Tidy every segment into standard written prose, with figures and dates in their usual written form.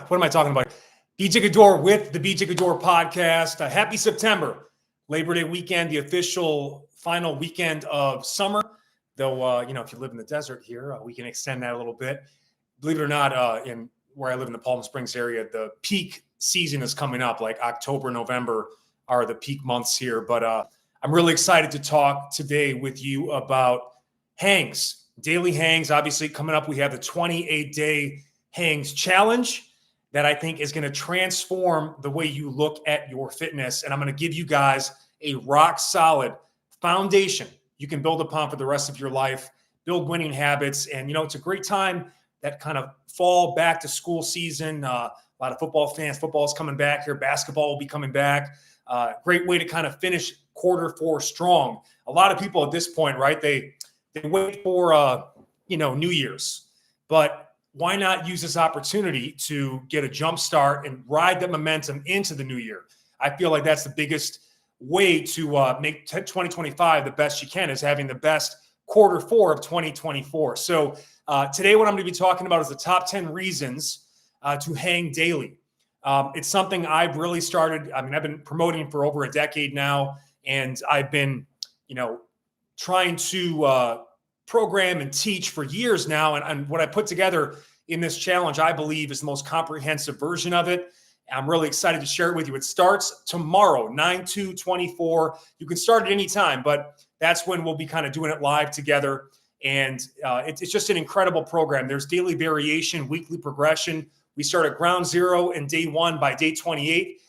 What am I talking about? BJ Gaddour with the BJ Gaddour Podcast. Happy September. Labor Day weekend, the official final weekend of summer. Though, if you live in the desert here, we can extend that a little bit. Believe it or not, in where I live in the Palm Springs area, the peak season is coming up. Like October, November are the peak months here. But I'm really excited to talk today with you about hangs, daily hangs. Obviously, coming up, we have the 28-day hangs challenge that I think is going to transform the way you look at your fitness. And I'm going to give you guys a rock solid foundation you can build upon for the rest of your life, build winning habits. And, it's a great time, that kind of fall back to school season. A lot of football fans, football is coming back here. Basketball will be coming back. Great way to kind of finish Q4 strong. A lot of people at this point, right, they wait for, New Year's. But why not use this opportunity to get a jump start and ride that momentum into the new year? I feel like that's the biggest way to make 2025 the best you can, is having the best Q4 of 2024. So today what I'm going to be talking about is the top 10 reasons to hang daily. It's something I've really started. I've been promoting for over a decade now, and I've been, trying to program and teach for years now. And what I put together in this challenge, I believe, is the most comprehensive version of it. I'm really excited to share it with you. It starts tomorrow, 9/2/24. You can start at any time, but that's when we'll be kind of doing it live together. And it's just an incredible program. There's daily variation, weekly progression. We start at ground zero in day 1. By day 28,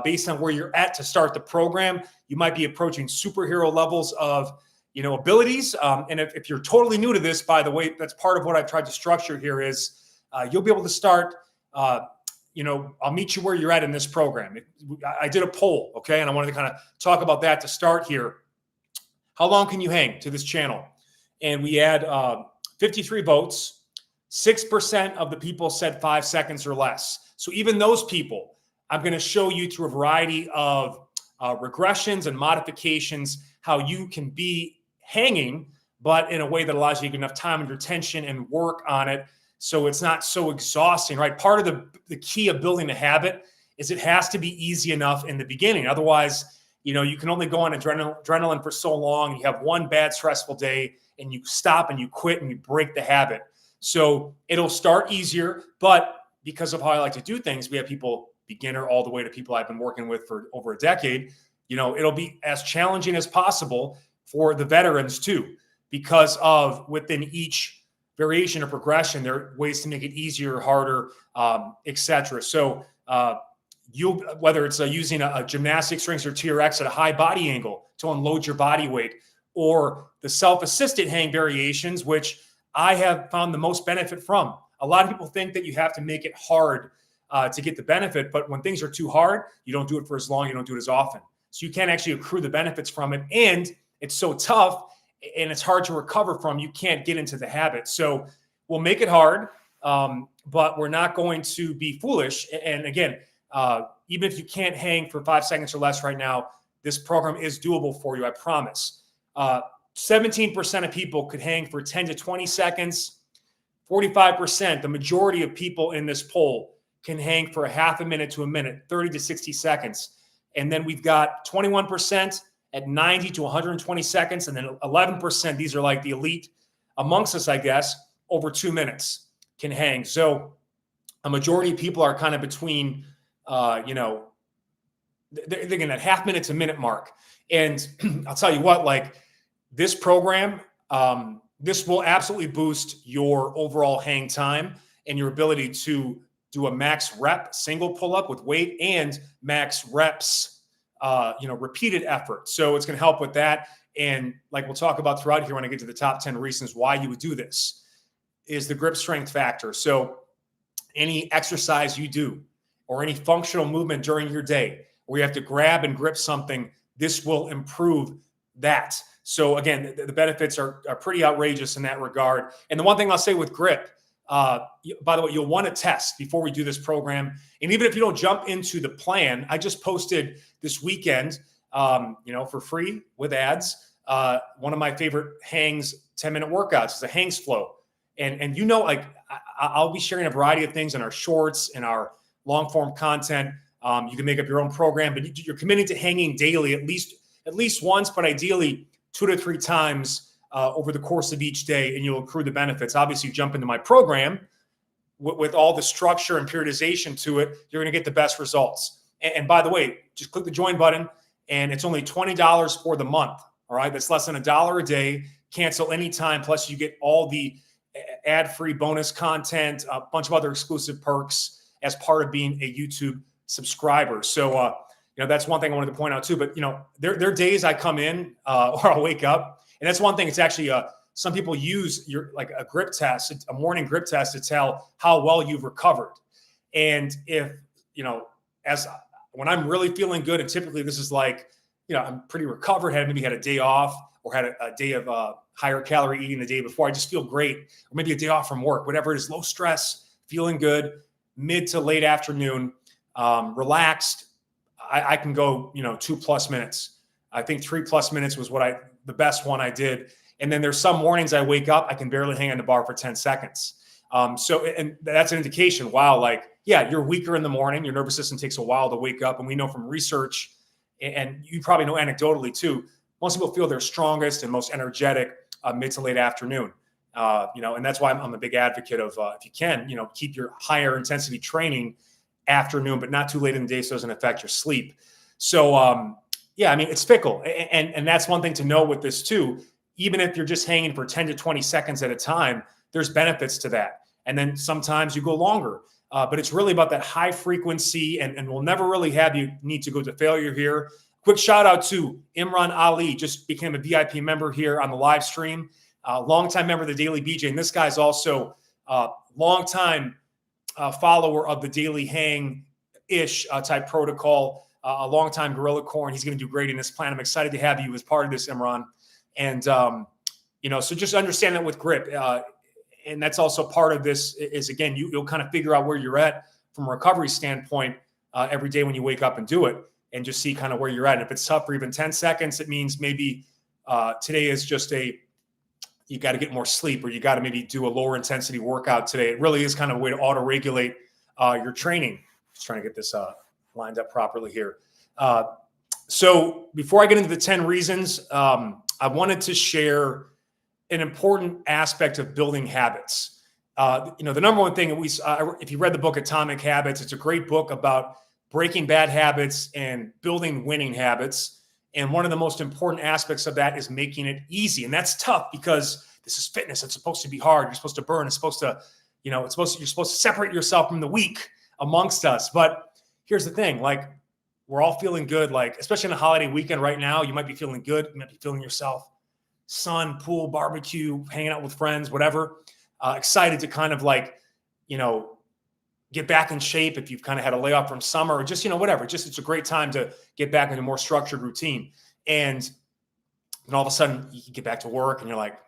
based on where you're at to start the program, you might be approaching superhero levels of abilities. And if you're totally new to this, by the way, that's part of what I've tried to structure here is you'll be able to start, I'll meet you where you're at in this program. I did a poll, okay? And I wanted to kind of talk about that to start here. How long can you hang to this channel? And we had 53 votes. 6% of the people said 5 seconds or less. So even those people, I'm going to show you through a variety of regressions and modifications how you can be hanging, but in a way that allows you to get enough time and attention and work on it so it's not so exhausting, right? Part of the key of building a habit is it has to be easy enough in the beginning. Otherwise, you can only go on adrenaline for so long. You have one bad, stressful day and you stop and you quit and you break the habit. So it'll start easier, but because of how I like to do things, we have people, beginner all the way to people I've been working with for over a decade. It'll be as challenging as possible for the veterans too, because of within each variation or progression, there are ways to make it easier, harder, etc. So whether it's using a gymnastics rings or TRX at a high body angle to unload your body weight, or the self-assisted hang variations, which I have found the most benefit from. A lot of people think that you have to make it hard to get the benefit, but when things are too hard, you don't do it for as long, you don't do it as often. So you can't actually accrue the benefits from it. And it's so tough and it's hard to recover from, you can't get into the habit. So we'll make it hard, but we're not going to be foolish. And again, even if you can't hang for 5 seconds or less right now, this program is doable for you, I promise. 17% of people could hang for 10 to 20 seconds. 45%, the majority of people in this poll, can hang for a half a minute to a minute, 30 to 60 seconds. And then we've got 21% at 90 to 120 seconds. And then 11%, these are like the elite amongst us, I guess, over 2 minutes can hang. So a majority of people are kind of between, they're getting that half minute to minute mark. And I'll tell you what, like this program, this will absolutely boost your overall hang time and your ability to do a max rep single pull-up with weight and max reps, repeated effort. So it's going to help with that. And like we'll talk about throughout here when I get to the top 10 reasons why you would do this, is the grip strength factor. So any exercise you do or any functional movement during your day where you have to grab and grip something, this will improve that. So again, the benefits are pretty outrageous in that regard. And the one thing I'll say with grip, by the way, you'll want to test before we do this program. And even if you don't jump into the plan, I just posted this weekend, for free with ads, one of my favorite hangs 10-minute workouts is the hangs flow. And like I'll be sharing a variety of things in our shorts and our long form content. You can make up your own program, but you're committing to hanging daily at least once, but ideally 2 to 3 times over the course of each day, and you'll accrue the benefits. Obviously, you jump into my program with all the structure and periodization to it, you're going to get the best results. And by the way, just click the join button, and it's only $20 for the month. All right, that's less than $1 a day. Cancel anytime. Plus, you get all the ad-free bonus content, a bunch of other exclusive perks as part of being a YouTube subscriber. So, that's one thing I wanted to point out too. But there are days I come in or I'll wake up, and that's one thing. It's actually some people use like a grip test, a morning grip test, to tell how well you've recovered. And if when I'm really feeling good, and typically this is like, I'm pretty recovered, maybe had a day off or had a day of higher calorie eating the day before, I just feel great, or maybe a day off from work, whatever it is, low stress, feeling good, mid to late afternoon, relaxed, I can go, 2+ minutes. I think 3+ minutes was the best one I did. And then there's some mornings I wake up, I can barely hang on the bar for 10 seconds. And that's an indication, wow, you're weaker in the morning. Your nervous system takes a while to wake up. And we know from research, and you probably know anecdotally too, most people feel they're strongest and most energetic mid to late afternoon. And that's why I'm a big advocate of, if you can, keep your higher intensity training afternoon, but not too late in the day so it doesn't affect your sleep. So, it's fickle. And that's one thing to know with this too. Even if you're just hanging for 10 to 20 seconds at a time, there's benefits to that. And then sometimes you go longer. But it's really about that high frequency, and we'll never really have you need to go to failure here. Quick shout out to Imran Ali, just became a VIP member here on the live stream. Longtime member of the Daily BJ. And this guy's also a longtime follower of the Daily Hang-ish type protocol, a longtime Gorilla Core, and he's going to do great in this plan. I'm excited to have you as part of this, Imran. And, so just understand that with grip. And that's also part of this is, again, you'll kind of figure out where you're at from a recovery standpoint every day when you wake up and do it, and just see kind of where you're at. And if it's tough for even 10 seconds, it means maybe today is just you got to get more sleep, or you got to maybe do a lower intensity workout today. It really is kind of a way to auto-regulate your training. Just trying to get this lined up properly here. So before I get into the 10 reasons, I wanted to share an important aspect of building habits. The number one thing, if you read the book Atomic Habits, it's a great book about breaking bad habits and building winning habits. And one of the most important aspects of that is making it easy. And that's tough because this is fitness. It's supposed to be hard. You're supposed to burn. It's supposed to, you're supposed to separate yourself from the weak amongst us. But here's the thing, we're all feeling good, especially on a holiday weekend right now, you might be feeling good. You might be feeling yourself. Sun, pool, barbecue, hanging out with friends, whatever. Excited to kind of get back in shape if you've kind of had a layoff from summer, or just, whatever. Just, it's a great time to get back into a more structured routine. And then all of a sudden you can get back to work and you're like,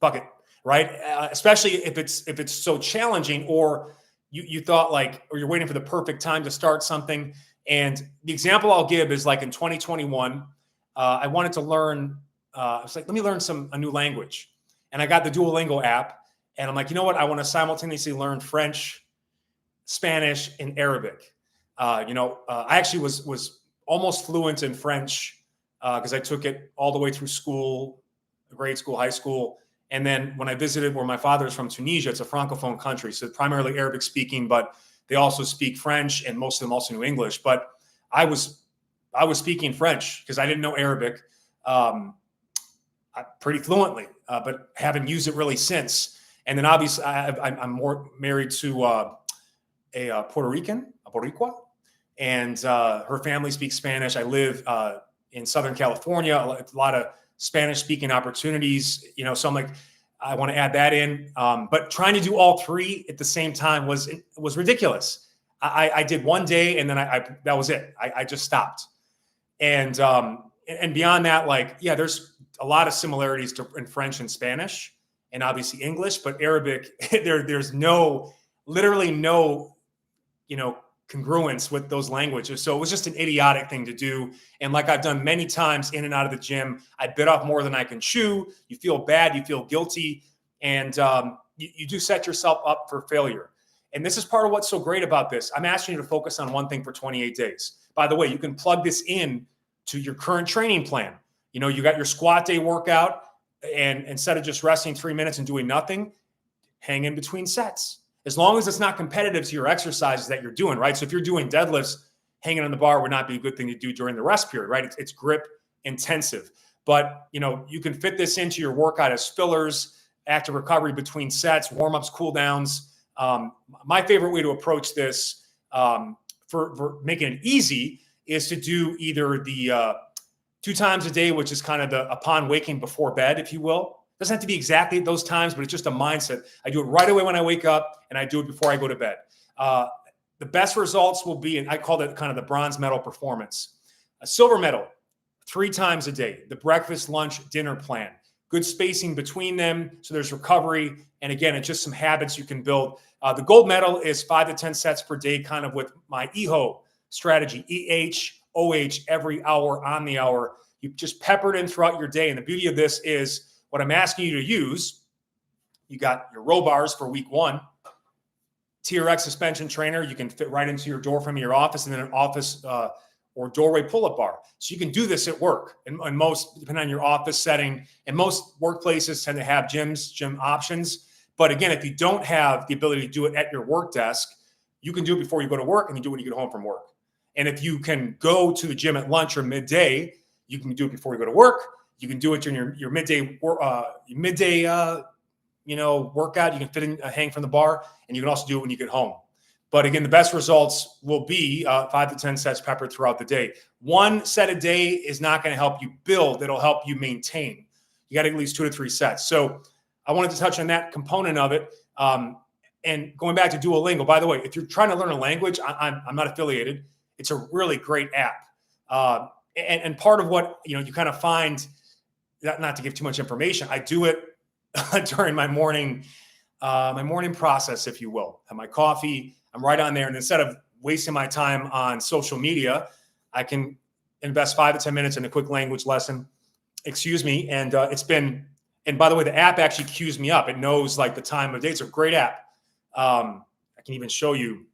fuck it. Right. Especially if it's so challenging, or you thought or you're waiting for the perfect time to start something. And the example I'll give is in 2021, I wanted to learn, I was like, let me learn a new language. And I got the Duolingo app, and I'm like, you know what? I want to simultaneously learn French, Spanish, and Arabic. I actually was almost fluent in French because I took it all the way through school, grade school, high school. And then when I visited where my father is from, Tunisia, it's a Francophone country, so primarily Arabic speaking, but they also speak French, and most of them also knew English. But I was speaking French because I didn't know Arabic pretty fluently, but haven't used it really since. And then obviously I'm more married to a Puerto Rican, a Boricua, and her family speaks Spanish. I live in Southern California, a lot of Spanish-speaking opportunities, so I'm like, I want to add that in. But trying to do all three at the same time was ridiculous. I did one day, and then that was it. I just stopped. And beyond that, there's a lot of similarities in French and Spanish, and obviously English, but Arabic, there's literally no, congruence with those languages. So it was just an idiotic thing to do. And like I've done many times in and out of the gym, I bit off more than I can chew. You feel bad, you feel guilty. And you do set yourself up for failure. And this is part of what's so great about this. I'm asking you to focus on one thing for 28 days. By the way, you can plug this in to your current training plan. You got your squat day workout, and instead of just resting 3 minutes and doing nothing, hang in between sets. As long as it's not competitive to your exercises that you're doing, right? So if you're doing deadlifts, hanging on the bar would not be a good thing to do during the rest period, right? It's grip intensive. But, you can fit this into your workout as fillers, active recovery between sets, warm-ups, cool-downs. My favorite way to approach this for making it easy is to do either the 2 times a day, which is kind of the upon waking before bed, if you will. Doesn't have to be exactly at those times, but it's just a mindset. I do it right away when I wake up, and I do it before I go to bed. The best results will be, and I call it kind of the bronze medal performance. A silver medal, 3 times a day, the breakfast, lunch, dinner plan. Good spacing between them, so there's recovery. And again, it's just some habits you can build. The gold medal is 5 to 10 sets per day, kind of with my EHO strategy, EH, every hour on the hour. You just pepper it in throughout your day. And the beauty of this is what I'm asking you to use. You got your row bars for week 1, TRX suspension trainer. You can fit right into your door frame of your office, and then an office or doorway pull-up bar. So you can do this at work. And most, depending on your office setting, and most workplaces tend to have gym options. But again, if you don't have the ability to do it at your work desk, you can do it before you go to work, and you do it when you get home from work. And if you can go to the gym at lunch or midday, you can do it before you go to work. You can do it during your midday workout. You can fit in, hang from the bar, and you can also do it when you get home. But again, the best results will be 5 to 10 sets peppered throughout the day. 1 set a day is not going to help you build. It'll help you maintain. You got at least 2 to 3 sets. So I wanted to touch on that component of it. And going back to Duolingo, by the way, if you're trying to learn a language, I'm not affiliated. It's a really great app. And part of what, you kind of find, not to give too much information, I do it during my morning process, if you will. Have my coffee, I'm right on there. And instead of wasting my time on social media, I can invest 5 to 10 minutes in a quick language lesson. And and by the way, the app actually cues me up. It knows like the time of day. It's a great app. I can even show you.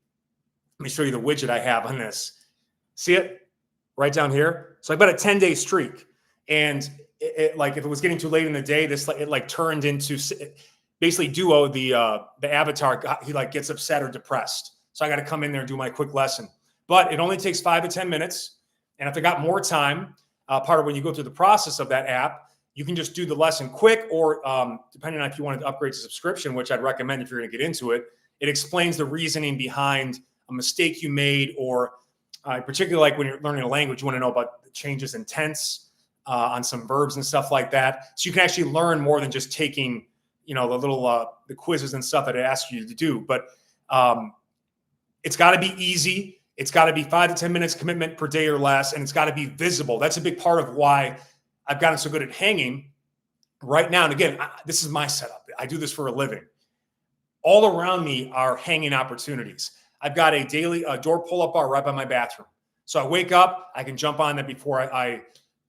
Let me show you the widget I have on this. See it right down here? So I've got a 10-day streak. And like if it was getting too late in the day, it turned into basically Duo, the avatar, he gets upset or depressed. So I got to come in there and do my quick lesson. But it only takes 5 to 10 minutes. And if I got more time, part of when you go through the process of that app, you can just do the lesson quick, or depending on if you wanted to upgrade to subscription, which I'd recommend if you're going to get into it, it explains the reasoning behind a mistake you made, or particularly like when you're learning a language, you want to know about the changes in tense on some verbs and stuff like that. So you can actually learn more than just taking, the quizzes and stuff that it asks you to do. But it's got to be easy. It's got to be 5 to 10 minutes commitment per day or less, and it's got to be visible. That's a big part of why I've gotten so good at hanging right now. And again, this is my setup. I do this for a living. All around me are hanging opportunities. I've got a daily door pull-up bar right by my bathroom. So I wake up, I can jump on that before I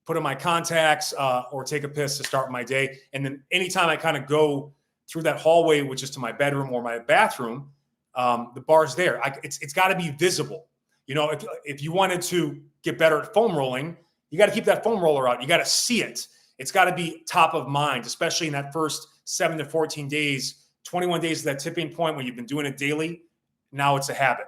put in my contacts or take a piss to start my day. And then anytime I kind of go through that hallway, which is to my bedroom or my bathroom, the bar's there. It's got to be visible. If you wanted to get better at foam rolling, you got to keep that foam roller out. You got to see it. It's got to be top of mind, especially in that first 7 to 14 days, 21 days, that tipping point when you've been doing it daily. Now it's a habit,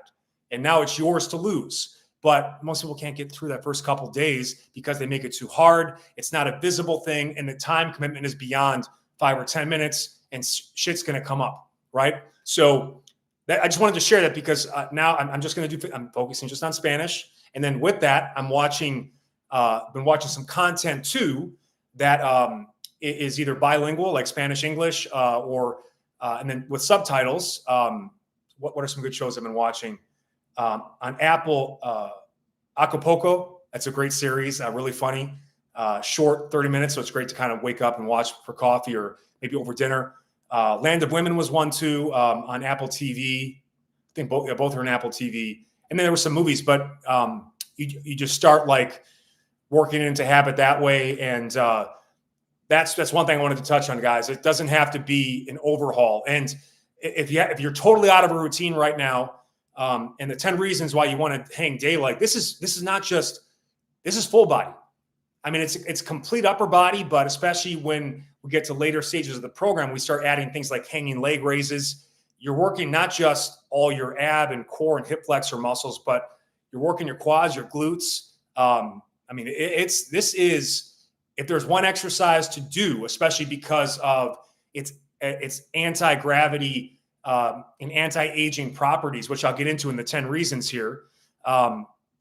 and now it's yours to lose. But most people can't get through that first couple of days because they make it too hard. It's not a visible thing, and the time commitment is beyond 5 or 10 minutes, and shit's going to come up, right? So I just wanted to share that because now I'm focusing just on Spanish. And then with that, I'm been watching some content too that is either bilingual, like Spanish, English, and then with subtitles. What are some good shows I've been watching? On Apple, Acapulco. That's a great series, really funny, short, 30 minutes. So it's great to kind of wake up and watch for coffee or maybe over dinner. Land of Women was one too, on Apple TV. I think both are on Apple TV. And then there were some movies, but you just start like working into habit that way. And that's one thing I wanted to touch on, guys. It doesn't have to be an overhaul. And if you're totally out of a routine right now, and the 10 reasons why you want to hang daylight, this is not just, this is full body. I mean, it's complete upper body, but especially when we get to later stages of the program, we start adding things like hanging leg raises. You're working not just all your ab and core and hip flexor muscles, but you're working your quads, your glutes. I mean, this is, if there's one exercise to do, especially because of its anti-gravity and anti-aging properties, which I'll get into in the 10 reasons here,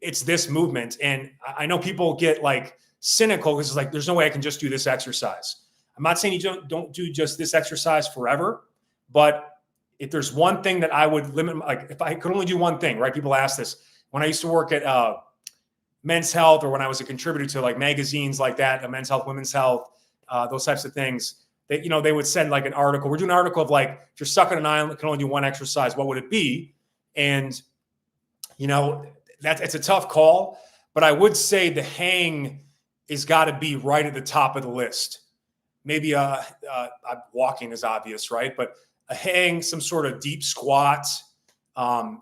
it's this movement. And I know people get like cynical because it's like, there's no way I can just do this exercise. I'm not saying you don't do just this exercise forever, but if there's one thing that I would limit, like if I could only do one thing, right? People ask this. When I used to work at Men's Health, or when I was a contributor to like magazines like that, Men's Health, Women's Health, those types of things, that, they would send like an article. We're doing an article of like, if you're stuck on an island, can only do one exercise, what would it be? And, it's a tough call, but I would say the hang is got to be right at the top of the list. Maybe walking is obvious, right? But a hang, some sort of deep squat,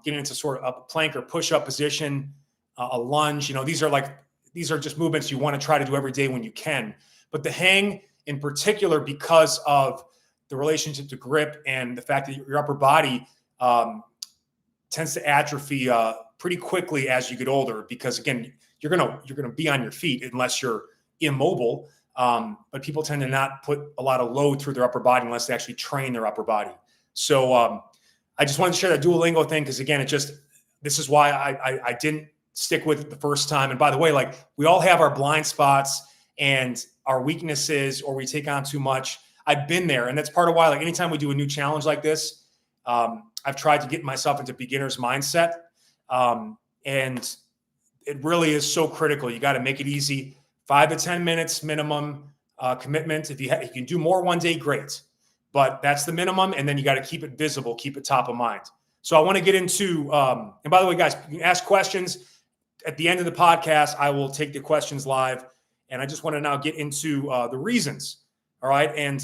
getting into sort of a plank or push-up position, a lunge. These are just movements you want to try to do every day when you can. But the hang in particular, because of the relationship to grip and the fact that your upper body tends to atrophy pretty quickly as you get older, because again, you're gonna be on your feet unless you're immobile. But people tend to not put a lot of load through their upper body unless they actually train their upper body. So I just wanted to share that Duolingo thing, because again, this is why I didn't stick with it the first time. And by the way, like, we all have our blind spots and our weaknesses, or we take on too much. I've been there, and that's part of why, like, anytime we do a new challenge like this, I've tried to get myself into beginner's mindset. And it really is so critical. You got to make it easy. 5 to 10 minutes minimum commitment. If you can do more one day, great. But that's the minimum. And then you got to keep it visible, keep it top of mind. So I want to get into, and by the way, guys, you can ask questions at the end of the podcast. I will take the questions live. And I just want to now get into the reasons. All right. And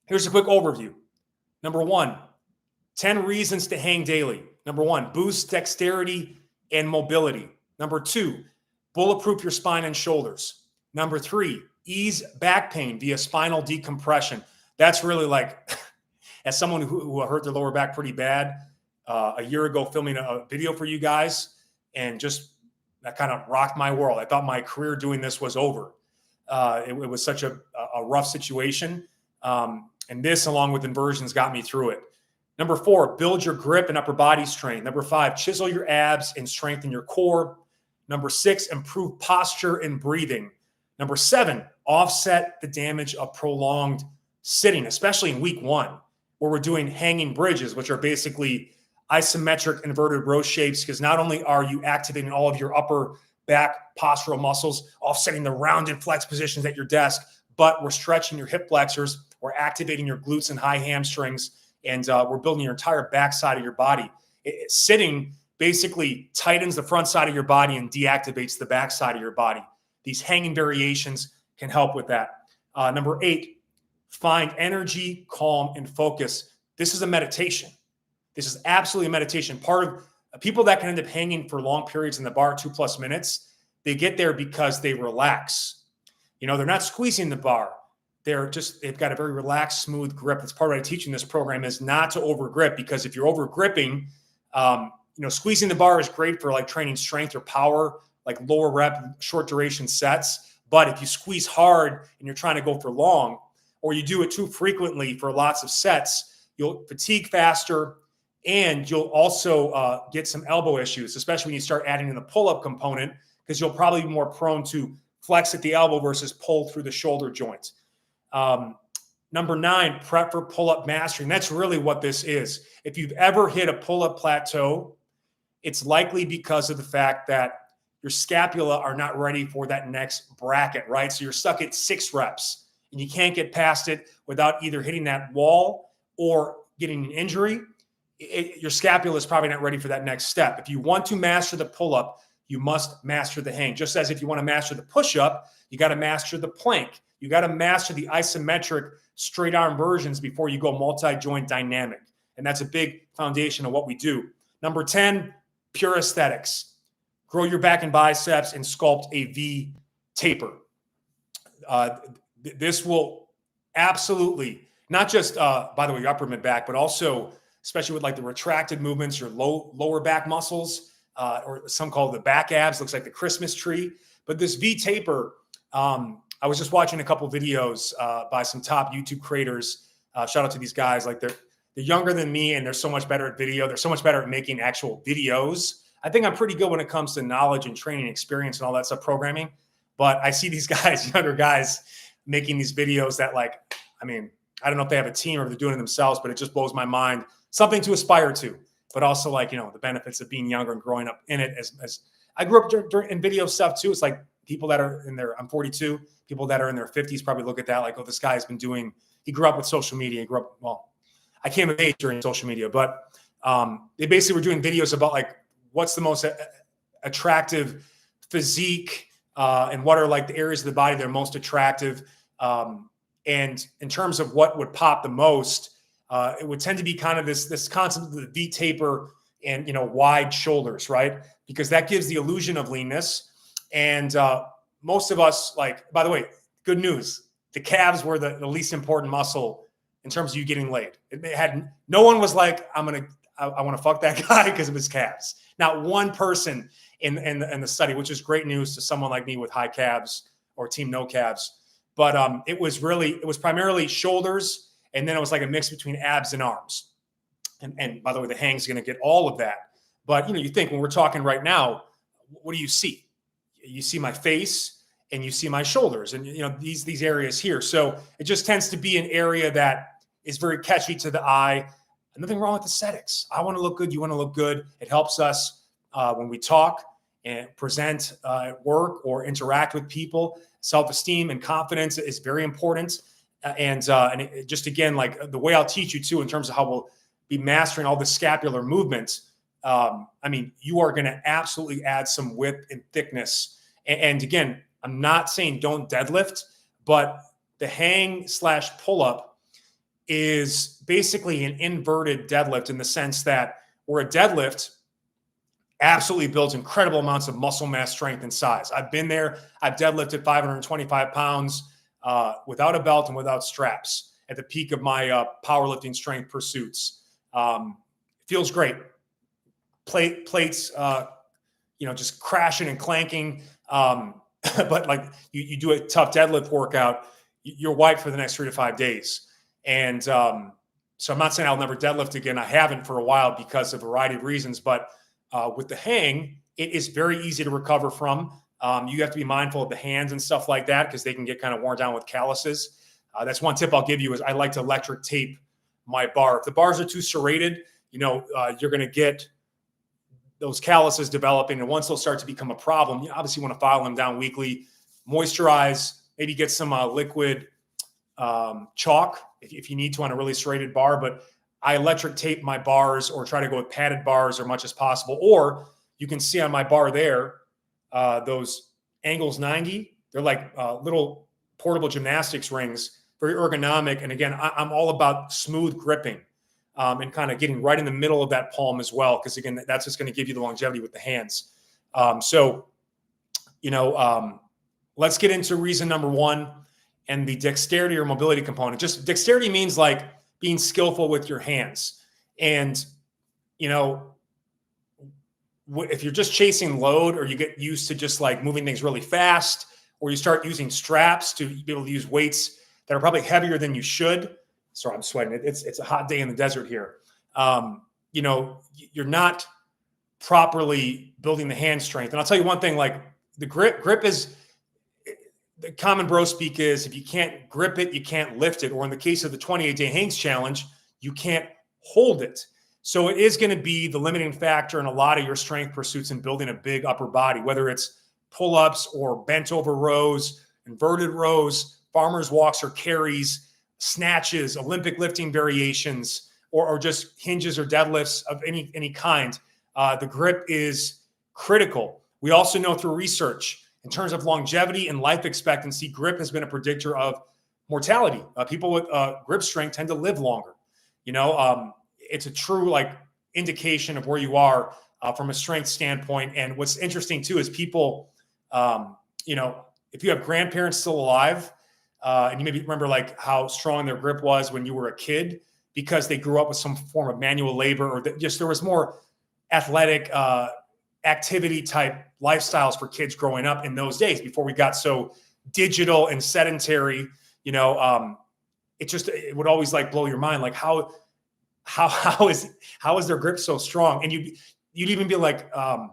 here's a quick overview. Number 1, 10 reasons to hang daily. Number 1, boost dexterity and mobility. Number 2, bulletproof your spine and shoulders. Number 3, ease back pain via spinal decompression. That's really like, as someone who hurt their lower back pretty bad a year ago, filming a video for you guys, and just that kind of rocked my world. I thought my career doing this was over. It was such a rough situation. And this, along with inversions, got me through it. Number 4, build your grip and upper body strength. Number 5, chisel your abs and strengthen your core. Number 6, improve posture and breathing. Number 7, offset the damage of prolonged sitting, especially in week 1, where we're doing hanging bridges, which are basically isometric inverted row shapes, because not only are you activating all of your upper back postural muscles, offsetting the rounded flex positions at your desk, but we're stretching your hip flexors, we're activating your glutes and high hamstrings, and we're building your entire back side of your body. Sitting basically tightens the front side of your body and deactivates the back side of your body. These hanging variations can help with that. Number 8, find energy, calm, and focus. This is a meditation. This is absolutely a meditation. Part of people that can end up hanging for long periods in the bar, 2+ minutes, they get there because they relax. They're not squeezing the bar. They've got a very relaxed, smooth grip. That's part of what I teach in this program, is not to over grip, because if you're over gripping, squeezing the bar is great for like training strength or power, like lower rep, short duration sets. But if you squeeze hard and you're trying to go for long, or you do it too frequently for lots of sets, you'll fatigue faster, and you'll also get some elbow issues, especially when you start adding in the pull-up component, because you'll probably be more prone to flex at the elbow versus pull through the shoulder joint. Number 9, prep for pull-up mastering. That's really what this is. If you've ever hit a pull-up plateau, it's likely because of the fact that your scapula are not ready for that next bracket, right? So you're stuck at 6 reps, and you can't get past it without either hitting that wall or getting an injury. Your scapula is probably not ready for that next step. If you want to master the pull-up, you must master the hang. Just as if you want to master the push-up, you got to master the plank. You got to master the isometric straight arm versions before you go multi-joint dynamic. And that's a big foundation of what we do. Number 10, pure aesthetics. Grow your back and biceps and sculpt a V taper. This will absolutely, not just, by the way, your upper mid back, but also, especially with like the retracted movements, your lower back muscles, or some call it the back abs, looks like the Christmas tree. But this V taper, I was just watching a couple videos by some top YouTube creators. Shout out to these guys. Like they're younger than me and they're so much better at video. They're so much better at making actual videos. I think I'm pretty good when it comes to knowledge and training experience and all that stuff, programming. But I see these guys, younger guys, making these videos that, like, I mean, I don't know if they have a team or if they're doing it themselves, but it just blows my mind. Something to aspire to, but also, like, you know, the benefits of being younger and growing up in it. As I grew up in video stuff too. It's like people that are in their, I'm 42, people that are in their 50s probably look at that like, oh, this guy has been doing, he grew up with social media. He grew up, well, I came of age during social media, but they basically were doing videos about like what's the most attractive physique and what are like the areas of the body that are most attractive. And in terms of what would pop the most, it would tend to be kind of this concept of the V taper and, you know, wide shoulders, right? Because that gives the illusion of leanness. And most of us, like, by the way, good news, the calves were the least important muscle in terms of you getting laid. It had, no one was like, I want to fuck that guy because of his calves. Not one person in the study, which is great news to someone like me with high calves or team no calves. But it was primarily shoulders, and then it was like a mix between abs and arms. And by the way, the hang's going to get all of that. But, you know, you think when we're talking right now, what do you see? You see my face and you see my shoulders and, you know, these areas here. So it just tends to be an area that is very catchy to the eye. Nothing wrong with aesthetics. I want to look good. You want to look good. It helps us when we talk and present at work or interact with people. Self-esteem and confidence is very important. And it just, again, like the way I'll teach you too, in terms of how we'll be mastering all the scapular movements. I mean, you are going to absolutely add some width and thickness. And again, I'm not saying don't deadlift, but the hang / pull-up is basically an inverted deadlift in the sense that where a deadlift absolutely builds incredible amounts of muscle mass, strength, and size. I've been there. I've deadlifted 525 pounds without a belt and without straps at the peak of my powerlifting strength pursuits. Feels great. Plates, you know, just crashing and clanking. But like you do a tough deadlift workout, you're wiped for the next 3 to 5 days. And so I'm not saying I'll never deadlift again. I haven't for a while because of a variety of reasons. But with the hang, it is very easy to recover from. You have to be mindful of the hands and stuff like that because they can get kind of worn down with calluses. That's one tip I'll give you is I like to electric tape my bar. If the bars are too serrated, you know, you're going to get those calluses developing. And once they'll start to become a problem, you obviously want to file them down weekly, moisturize, maybe get some liquid chalk if you need to on a really serrated bar. But I electric tape my bars or try to go with padded bars as much as possible. Or you can see on my bar there, those Angles 90, they're like little portable gymnastics rings, very ergonomic. And again, I'm all about smooth gripping and kind of getting right in the middle of that palm as well. Because again, that's just going to give you the longevity with the hands. So, you know, let's get into reason number 1 and the dexterity or mobility component. Just dexterity means like being skillful with your hands. And, you know, if you're just chasing load or you get used to just like moving things really fast, or you start using straps to be able to use weights that are probably heavier than you should. Sorry, I'm sweating. It's a hot day in the desert here. You know, you're not properly building the hand strength. And I'll tell you one thing, like the grip is, the common bro speak is if you can't grip it, you can't lift it. Or in the case of the 28-day hangs challenge, you can't hold it. So it is going to be the limiting factor in a lot of your strength pursuits in building a big upper body, whether it's pull-ups or bent over rows, inverted rows, farmer's walks or carries, snatches, Olympic lifting variations, or just hinges or deadlifts of any kind. The grip is critical. We also know through research in terms of longevity and life expectancy, grip has been a predictor of mortality. People with grip strength tend to live longer. It's a true like indication of where you are from a strength standpoint. And what's interesting too is people, if you have grandparents still alive, and you maybe remember like how strong their grip was when you were a kid because they grew up with some form of manual labor or there was more athletic activity type lifestyles for kids growing up in those days before we got so digital and sedentary. It would always like blow your mind, like how is their grip so strong? And you'd even be like I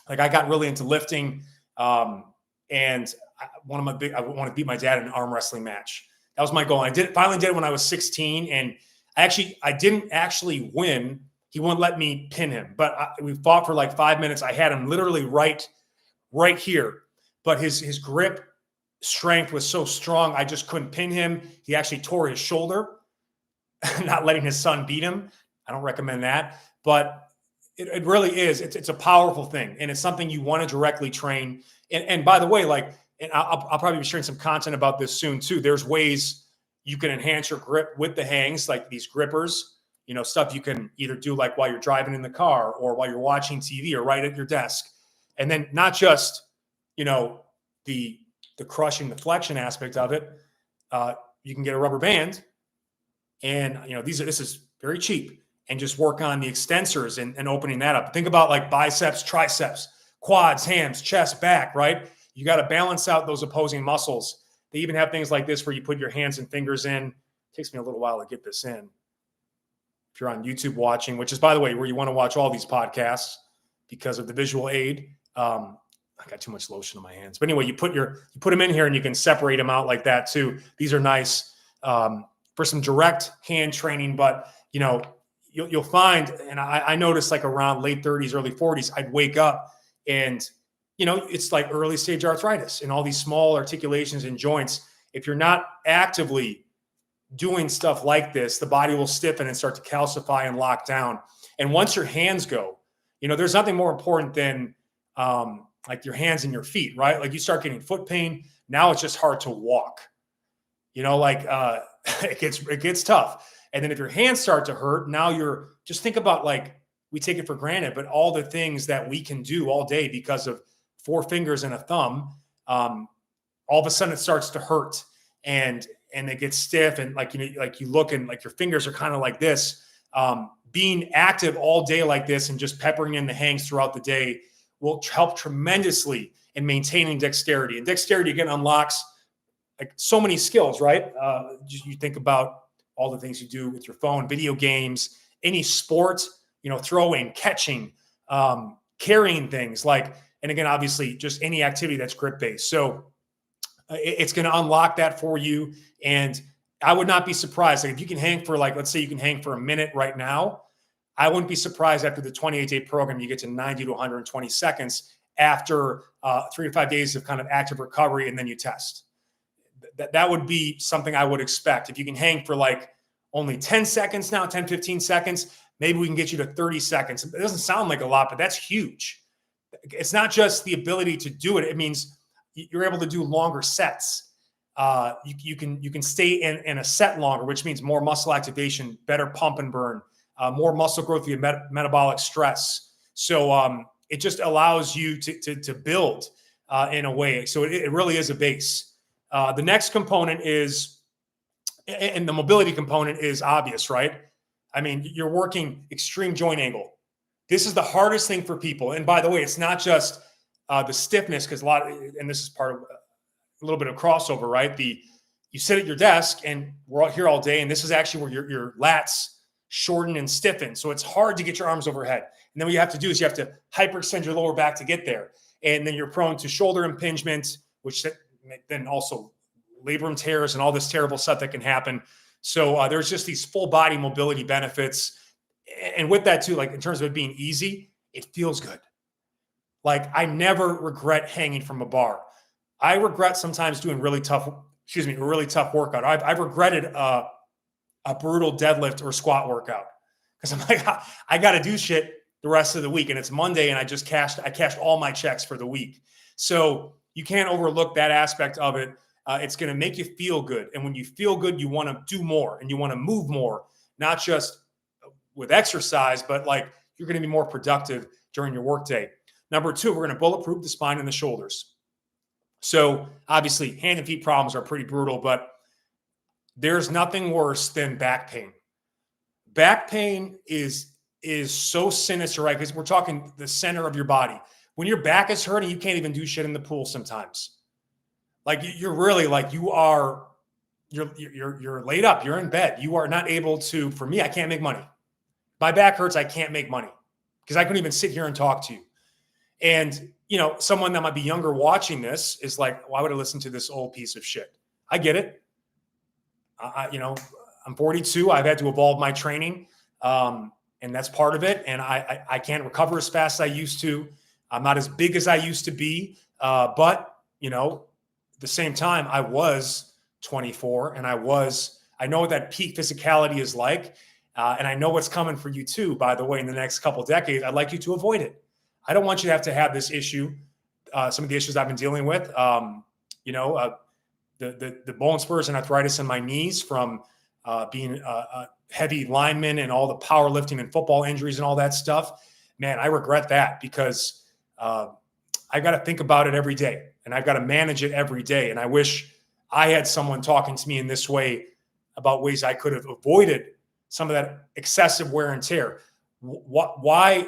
got really into lifting, and I want to beat my dad in an arm wrestling match. That was my goal. And finally did it when I was 16, and I didn't actually win. He wouldn't let me pin him, but we fought for like 5 minutes. I had him literally right here, but his grip strength was so strong, I just couldn't pin him. He actually tore his shoulder, not letting his son beat him. I don't recommend that, but it really is. It's a powerful thing, and it's something you want to directly train. And by the way, I'll probably be sharing some content about this soon too. There's ways you can enhance your grip with the hangs, like these grippers. Stuff you can either do like while you're driving in the car or while you're watching TV or right at your desk. And then not just, the crushing, the flexion aspect of it. You can get a rubber band and, this is very cheap, and just work on the extensors and opening that up. Think about like biceps, triceps, quads, hams, chest, back, right? You got to balance out those opposing muscles. They even have things like this where you put your hands and fingers in. It takes me a little while to get this in. If you're on YouTube watching, which is, by the way, where you want to watch all these podcasts because of the visual aid. I got too much lotion on my hands. But anyway, you put them in here and you can separate them out like that too. These are nice for some direct hand training, but you'll find, and I noticed like around late 30s, early 40s, I'd wake up and, it's like early stage arthritis and all these small articulations and joints. If you're not actively doing stuff like this, the body will stiffen and start to calcify and lock down. And once your hands go, there's nothing more important than like your hands and your feet, right? Like you start getting foot pain. Now it's just hard to walk, it gets tough. And then if your hands start to hurt, now just think about like, we take it for granted, but all the things that we can do all day because of 4 fingers and a thumb, all of a sudden it starts to hurt and it gets stiff. And you look and like your fingers are kind of like this. Being active all day like this and just peppering in the hangs throughout the day will help tremendously in maintaining dexterity. And dexterity, again, unlocks like so many skills, right? You think about all the things you do with your phone, video games, any sport, throwing, catching, carrying things and again, obviously just any activity that's grip based. So it's going to unlock that for you. And I would not be surprised. Like if you can hang for let's say you can hang for a minute right now, I wouldn't be surprised after the 28-day program, you get to 90 to 120 seconds after 3 to 5 days of kind of active recovery. And then you test. That would be something I would expect. If you can hang for only 10 seconds now, 10, 15 seconds, maybe we can get you to 30 seconds. It doesn't sound like a lot, but that's huge. It's not just the ability to do it. It means you're able to do longer sets. You can stay in a set longer, which means more muscle activation, better pump and burn, more muscle growth via metabolic stress. So it just allows you to build in a way. So it really is a base. The next component is, and the mobility component is obvious, right? I mean, you're working extreme joint angle. This is the hardest thing for people. And by the way, it's not just the stiffness, because and this is part of a little bit of crossover, right? You sit at your desk and we're out here all day, and this is actually where your lats shorten and stiffen. So it's hard to get your arms overhead. And then what you have to do is you have to hyperextend your lower back to get there. And then you're prone to shoulder impingement, which then also labrum tears and all this terrible stuff that can happen. So there's just these full body mobility benefits. And with that too, in terms of it being easy, it feels good. I never regret hanging from a bar. I regret sometimes doing a really tough workout. I've regretted a brutal deadlift or squat workout because I'm like, I got to do shit the rest of the week. And it's Monday and I cashed all my checks for the week. So you can't overlook that aspect of it. It's going to make you feel good. And when you feel good, you want to do more and you want to move more, not just with exercise, but like you're going to be more productive during your workday. Number 2, we're going to bulletproof the spine and the shoulders. So obviously hand and feet problems are pretty brutal, but there's nothing worse than back pain. Back pain is so sinister, right? Because we're talking the center of your body. When your back is hurting, you can't even do shit in the pool sometimes. Like you're really like you're laid up, you're in bed. You are not able to, for me, I can't make money. My back hurts, I can't make money because I couldn't even sit here and talk to you. And, someone that might be younger watching this is like, why would I listen to this old piece of shit? I get it. I'm 42. I've had to evolve my training. And that's part of it. And I can't recover as fast as I used to. I'm not as big as I used to be. But, at the same time, I was 24 and I know what that peak physicality is like. And I know what's coming for you too, by the way, in the next couple of decades. I'd like you to avoid it. I don't want you to have this issue. Some of the issues I've been dealing with, the bone spurs and arthritis in my knees from being a heavy lineman and all the powerlifting and football injuries and all that stuff. Man, I regret that because I got to think about it every day and I've got to manage it every day. And I wish I had someone talking to me in this way about ways I could have avoided some of that excessive wear and tear. Why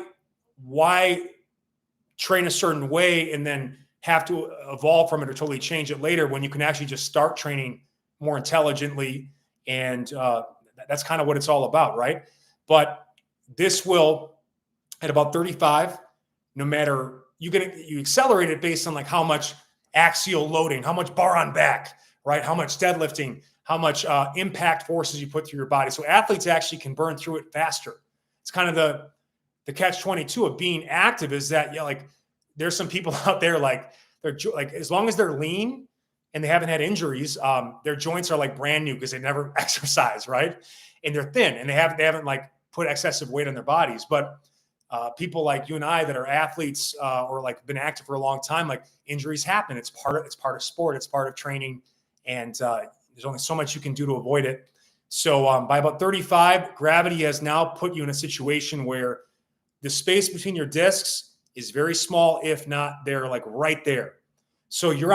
train a certain way and then have to evolve from it or totally change it later when you can actually just start training more intelligently? And that's kind of what it's all about, right? But this will, at about 35, no matter, you accelerate it based on like how much axial loading, how much bar on back, right? How much deadlifting, how much impact forces you put through your body. So athletes actually can burn through it faster. It's kind of the catch-22 of being active is that, there's some people out there, they're like, as long as they're lean and they haven't had injuries, their joints are like brand new because they never exercise, right? And they're thin and they haven't like put excessive weight on their bodies. But people like you and I that are athletes or like been active for a long time, like injuries happen. It's part of sport. It's part of training. And there's only so much you can do to avoid it. So by about 35, gravity has now put you in a situation where the space between your discs is very small, if not they're like right there. So you're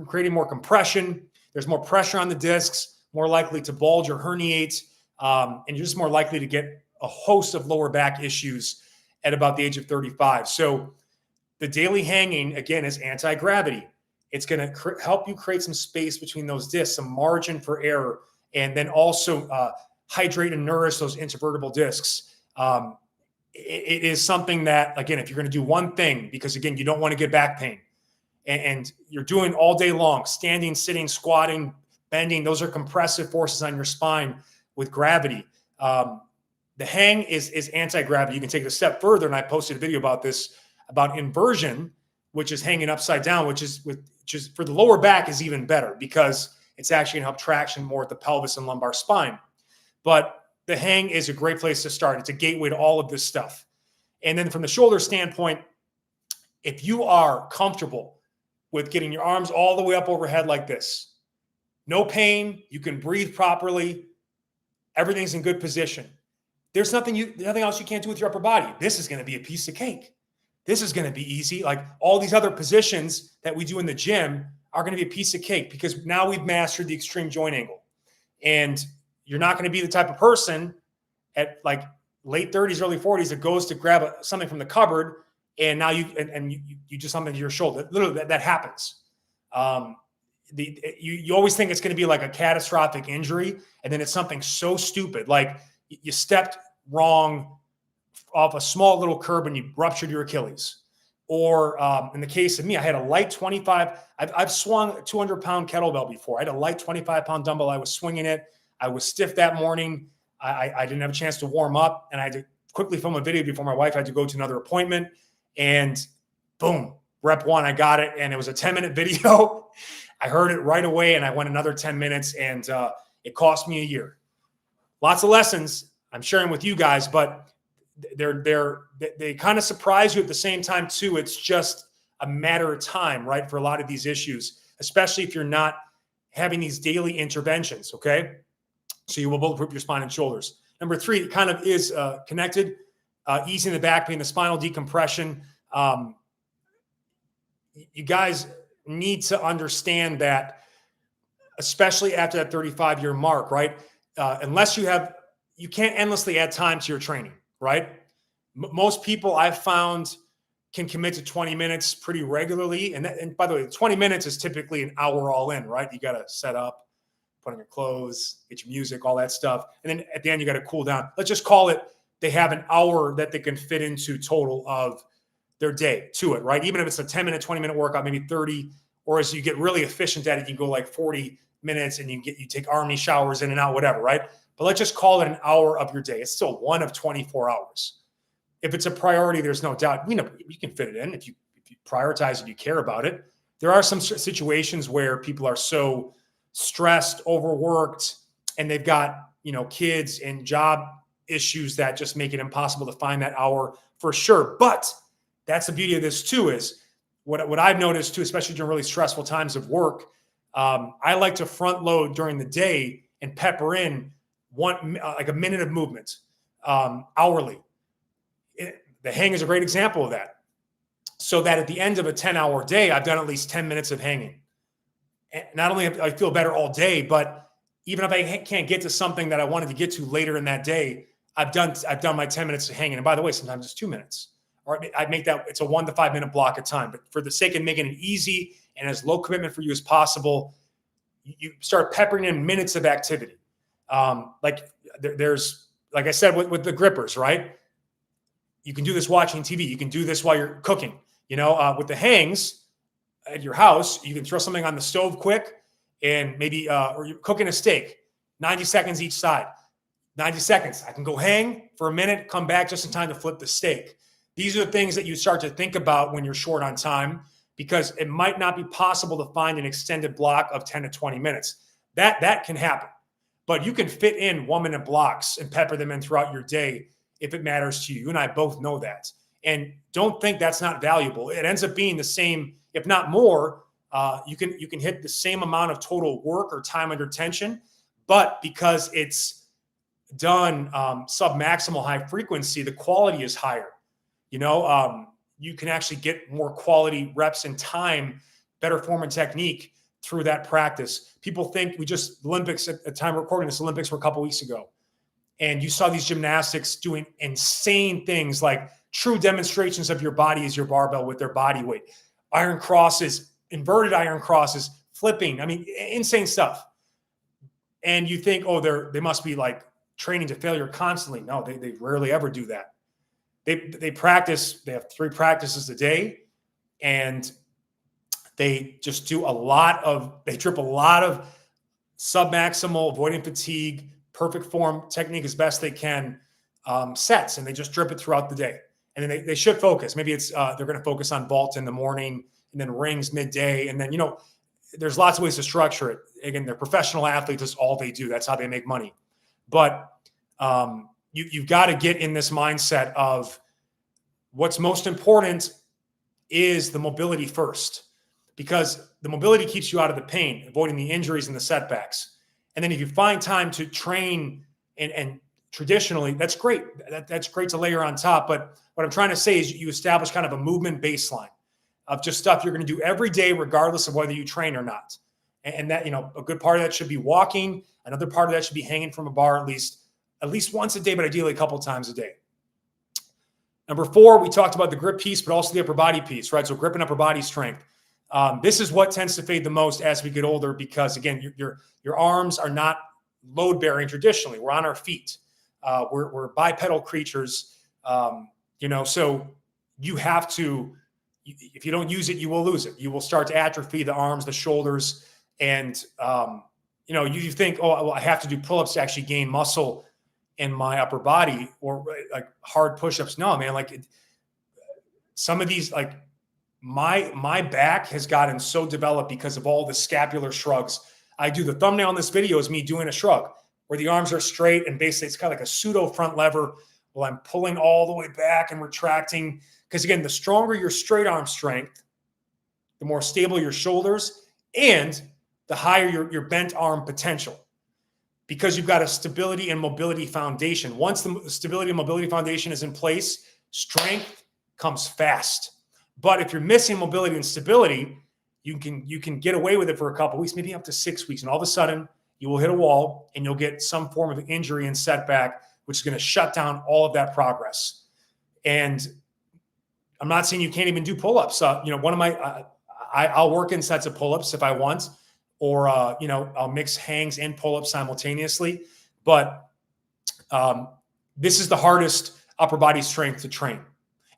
creating more compression. There's more pressure on the discs, more likely to bulge or herniate. And you're just more likely to get a host of lower back issues at about the age of 35. So the daily hanging, again, is anti-gravity. It's going to help you create some space between those discs, some margin for error, and then also hydrate and nourish those intervertebral discs. It is something that, again, if you're going to do one thing, because again, you don't want to get back pain and you're doing all day long, standing, sitting, squatting, bending, those are compressive forces on your spine with gravity. The hang is anti-gravity. You can take it a step further. And I posted a video about this, about inversion, which is hanging upside down, which is for the lower back is even better because it's actually going to help traction more at the pelvis and lumbar spine. But the hang is a great place to start. It's a gateway to all of this stuff. And then from the shoulder standpoint, if you are comfortable with getting your arms all the way up overhead like this, no pain, you can breathe properly, everything's in good position. There's nothing else you can't do with your upper body. This is going to be a piece of cake. This is going to be easy. Like all these other positions that we do in the gym are going to be a piece of cake because now we've mastered the extreme joint angle. And you're not going to be the type of person at like late 30s, early 40s that goes to grab something from the cupboard and now you do something to your shoulder. Literally, that happens. You always think it's going to be like a catastrophic injury, and then it's something so stupid, like you stepped wrong off a small little curb and you ruptured your Achilles. Or in the case of me, I had a light 25. I've swung a 200-pound kettlebell before. I had a light 25-pound dumbbell. I was swinging it. I was stiff that morning. I didn't have a chance to warm up, and I had to quickly film a video before my wife had to go to another appointment. And boom, rep 1, I got it. And it was a 10-minute video. I heard it right away, and I went another 10 minutes, and it cost me a year. Lots of lessons I'm sharing with you guys, but they kind of surprise you at the same time too. It's just a matter of time, right? For a lot of these issues, especially if you're not having these daily interventions. Okay. So you will bulletproof your spine and shoulders. Number 3, it kind of is connected, easing the back pain, the spinal decompression. You guys need to understand that, especially after that 35-year mark, right? Unless you can't endlessly add time to your training, right? Most people I've found can commit to 20 minutes pretty regularly. And by the way, 20 minutes is typically an hour all in, right? You got to set up, put on your clothes, get your music, all that stuff. And then at the end, you got to cool down. Let's just call it, they have an hour that they can fit into total of their day to it, right? Even if it's a 10-minute, 20-minute workout, maybe 30, or as you get really efficient at it, you go like 40 minutes and you take army showers in and out, whatever, right? But let's just call it an hour of your day. It's still one of 24 hours. If it's a priority, there's no doubt, you can fit it in if you prioritize it, you care about it. There are some situations where people are so stressed, overworked, and they've got, kids and job issues that just make it impossible to find that hour for sure. But that's the beauty of this too, is what I've noticed too, especially during really stressful times of work. I like to front load during the day and pepper in like a minute of movement hourly. The hang is a great example of that. So that at the end of a 10-hour day, I've done at least 10 minutes of hanging. And not only I feel better all day, but even if I can't get to something that I wanted to get to later in that day, I've done my 10 minutes of hanging. And by the way, sometimes it's 2 minutes. Or I make that, it's a 1 to 5 minute block of time. But for the sake of making it easy and as low commitment for you as possible, you start peppering in minutes of activity. There's, like I said, with the grippers, right? You can do this watching TV. You can do this while you're cooking. With the hangs at your house, you can throw something on the stove quick and maybe, or you're cooking a steak, 90 seconds each side. 90 seconds. I can go hang for a minute, come back just in time to flip the steak. These are the things that you start to think about when you're short on time, because it might not be possible to find an extended block of 10 to 20 minutes. That can happen. But you can fit in 1-minute blocks and pepper them in throughout your day if it matters to you. You and I both know that. And don't think that's not valuable. It ends up being the same, if not more. You can hit the same amount of total work or time under tension, but because it's done sub-maximal high frequency, the quality is higher. You can actually get more quality reps and time, better form and technique through that practice. People think Olympics at the time of recording this, Olympics were a couple weeks ago. And you saw these gymnastics doing insane things like true demonstrations of your body as your barbell with their body weight, iron crosses, inverted iron crosses, flipping. I mean, insane stuff. And you think, they must be like training to failure constantly. No, they rarely ever do that. They practice. They have 3 practices a day, and they just do they trip a lot of submaximal, avoiding fatigue, perfect form technique as best they can sets, and they just drip it throughout the day. And then they should focus. Maybe it's they're going to focus on vault in the morning, and then rings midday, and then there's lots of ways to structure it. Again, they're professional athletes. That's all they do. That's how they make money. But you've got to get in this mindset of what's most important is the mobility first, because the mobility keeps you out of the pain, avoiding the injuries and the setbacks. And then if you find time to train and traditionally, that's great. That's great to layer on top. But what I'm trying to say is you establish kind of a movement baseline of just stuff you're going to do every day, regardless of whether you train or not. And that, a good part of that should be walking. Another part of that should be hanging from a bar at least once a day, but ideally a couple of times a day. Number 4, we talked about the grip piece, but also the upper body piece, right? So grip and upper body strength. This is what tends to fade the most as we get older, because again, your arms are not load bearing traditionally. We're on our feet. We're bipedal creatures, so you have to, if you don't use it, you will lose it. You will start to atrophy the arms, the shoulders. And, you think, I have to do pull-ups to actually gain muscle in my upper body, or like hard push-ups. No, man, some of these, my back has gotten so developed because of all the scapular shrugs. I do the thumbnail on this video is me doing a shrug where the arms are straight and basically it's kind of like a pseudo front lever while I'm pulling all the way back and retracting. Because again, the stronger your straight arm strength, the more stable your shoulders, and the higher your bent arm potential, because you've got a stability and mobility foundation. Once the stability and mobility foundation is in place, strength comes fast. But if you're missing mobility and stability, you can get away with it for a couple of weeks, maybe up to 6 weeks, and all of a sudden you will hit a wall and you'll get some form of injury and setback, which is going to shut down all of that progress. And I'm not saying you can't even do pull-ups. One of my I'll work in sets of pull-ups if I want, or I'll mix hangs and pull-ups simultaneously. But this is the hardest upper body strength to train.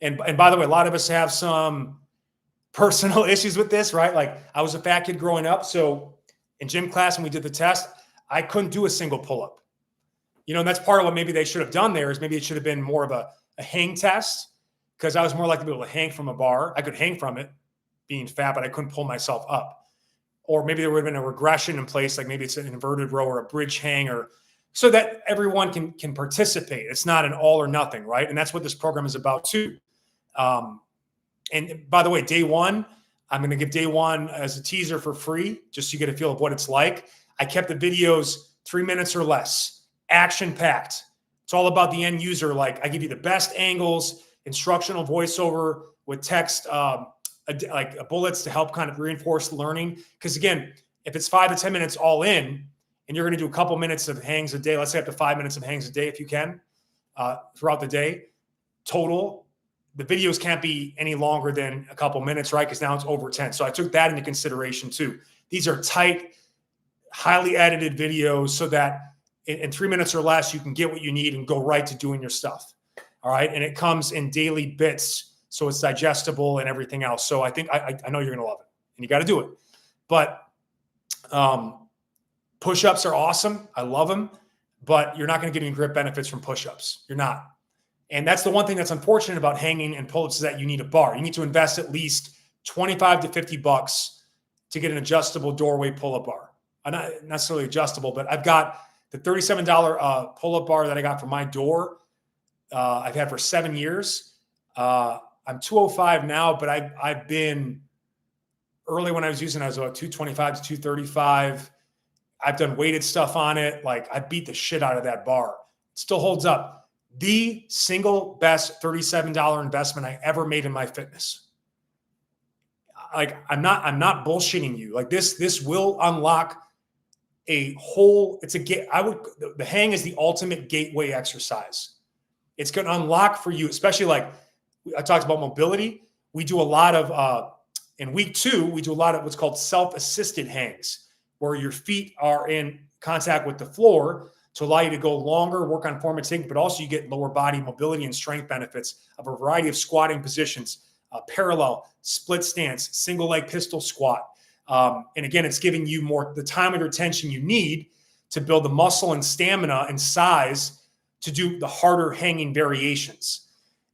And by the way, a lot of us have some personal issues with this, right? Like, I was a fat kid growing up, so in gym class when we did the test, I couldn't do a single pull-up. And that's part of what maybe they should have done there, is maybe it should have been more of a hang test, because I was more likely to be able to hang from a bar. I could hang from it being fat, but I couldn't pull myself up. Or maybe there would have been a regression in place, like maybe it's an inverted row or a bridge hang, or so that everyone can participate. It's not an all or nothing, right? And that's what this program is about too. And by the way, day one, I'm going to give day one as a teaser for free, just so you get a feel of what it's like. I kept the videos 3 minutes or less, action packed. It's all about the end user. Like, I give you the best angles, instructional voiceover with text, bullets to help kind of reinforce learning. Because again, if it's 5 to 10 minutes all in, and you're going to do a couple minutes of hangs a day, let's say up to 5 minutes of hangs a day if you can, throughout the day, total, the videos can't be any longer than a couple minutes, right? Because now it's over 10. So I took that into consideration too. These are tight, highly edited videos so that in 3 minutes or less, you can get what you need and go right to doing your stuff. All right. And it comes in daily bits, so it's digestible and everything else. So I think I know you're going to love it, and you got to do it. But push-ups are awesome. I love them, but you're not going to get any grip benefits from push-ups. You're not. And that's the one thing that's unfortunate about hanging and pull-ups, is that you need a bar. You need to invest at least $25 to $50 to get an adjustable doorway pull-up bar. Not necessarily adjustable, but I've got the $37 pull-up bar that I got for my door. I've had for 7 years. I'm 205 now, but I've been early when I was using it, I was about 225 to 235. I've done weighted stuff on it. Like, I beat the shit out of that bar. It still holds up. The single best $37 investment I ever made in my fitness. Like, I'm not bullshitting you. Like, this will unlock a whole, the hang is the ultimate gateway exercise. It's going to unlock for you, especially like I talked about mobility. We do a lot of, in week 2, we do a lot of what's called self-assisted hangs, where your feet are in contact with the floor to allow you to go longer, work on form and sync, but also you get lower body mobility and strength benefits of a variety of squatting positions, parallel, split stance, single leg pistol squat. And again, it's giving you more the time and attention you need to build the muscle and stamina and size to do the harder hanging variations.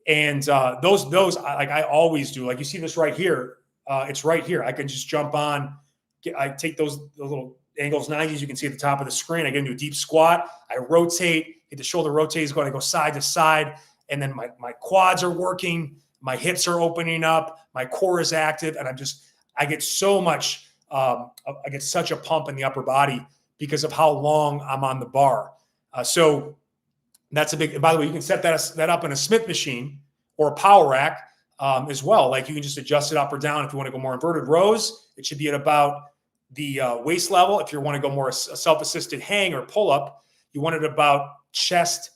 And those like I always do. Like, you see this right here. It's right here. I can just jump on. I take those little angles 90s. You can see at the top of the screen. I get into a deep squat. I rotate. Get the shoulder rotates going. I go side to side, and then my quads are working. My hips are opening up. My core is active, and I get so much. I get such a pump in the upper body because of how long I'm on the bar. So that's a big. And by the way, you can set that up in a Smith machine or a power rack as well. Like, you can just adjust it up or down if you want to go more inverted rows. It should be at about the waist level. If you want to go more a self-assisted hang or pull up, you want it about chest,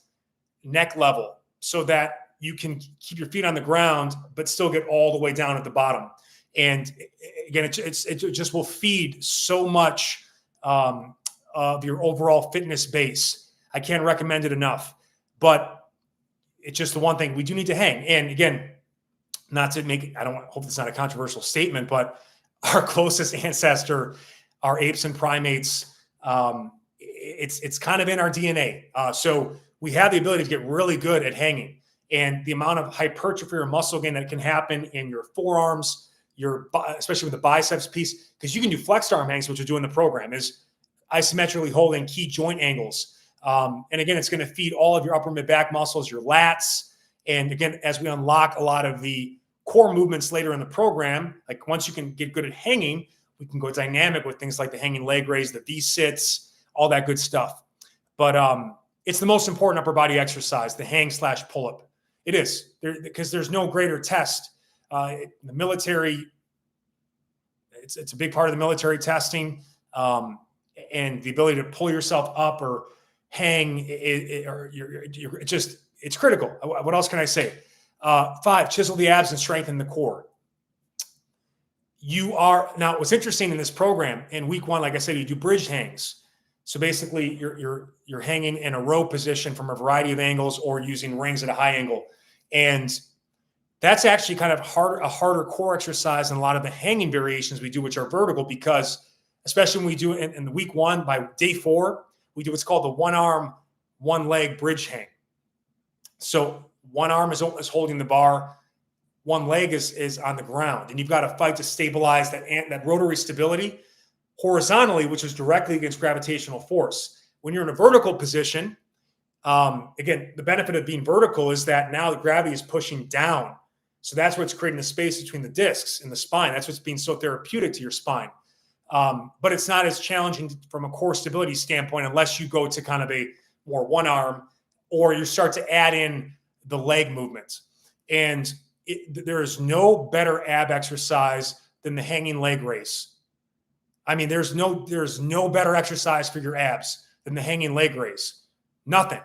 neck level, so that you can keep your feet on the ground, but still get all the way down at the bottom. And again, it just will feed so much of your overall fitness base. I can't recommend it enough, but it's just the one thing we do need to hang. And again, not to make, hope it's not a controversial statement, but our closest ancestor are apes and primates. It's kind of in our DNA. So we have the ability to get really good at hanging, and the amount of hypertrophy or muscle gain that can happen in your forearms, especially with the biceps piece, because you can do flexed arm hangs, which we do in the program, is isometrically holding key joint angles. And again, it's going to feed all of your upper mid back muscles, your lats. And again, as we unlock a lot of the core movements later in the program. Like once you can get good at hanging, we can go dynamic with things like the hanging leg raise, the V-sits, all that good stuff. But it's the most important upper body exercise, the hang/pull-up. It is, because there's no greater test. The military, it's a big part of the military testing, and the ability to pull yourself up or hang, it's critical. What else can I say? 5, chisel the abs and strengthen the core. Now what's interesting in this program, in week 1, like I said, you do bridge hangs. So basically you're hanging in a row position from a variety of angles or using rings at a high angle. And that's actually kind of a harder core exercise than a lot of the hanging variations we do, which are vertical, because especially when we do it in the week 1, by day 4, we do what's called the 1 arm, 1 leg bridge hang. So 1 arm is holding the bar, 1 leg is on the ground, and you've got to fight to stabilize that rotary stability horizontally, which is directly against gravitational force. When you're in a vertical position, again, the benefit of being vertical is that now the gravity is pushing down. So that's what's creating a space between the discs and the spine. That's what's being so therapeutic to your spine. But it's not as challenging from a core stability standpoint unless you go to kind of a more 1 arm, or you start to add in the leg movements. And there is no better ab exercise than the hanging leg raise. I mean, there's no better exercise for your abs than the hanging leg raise. Nothing.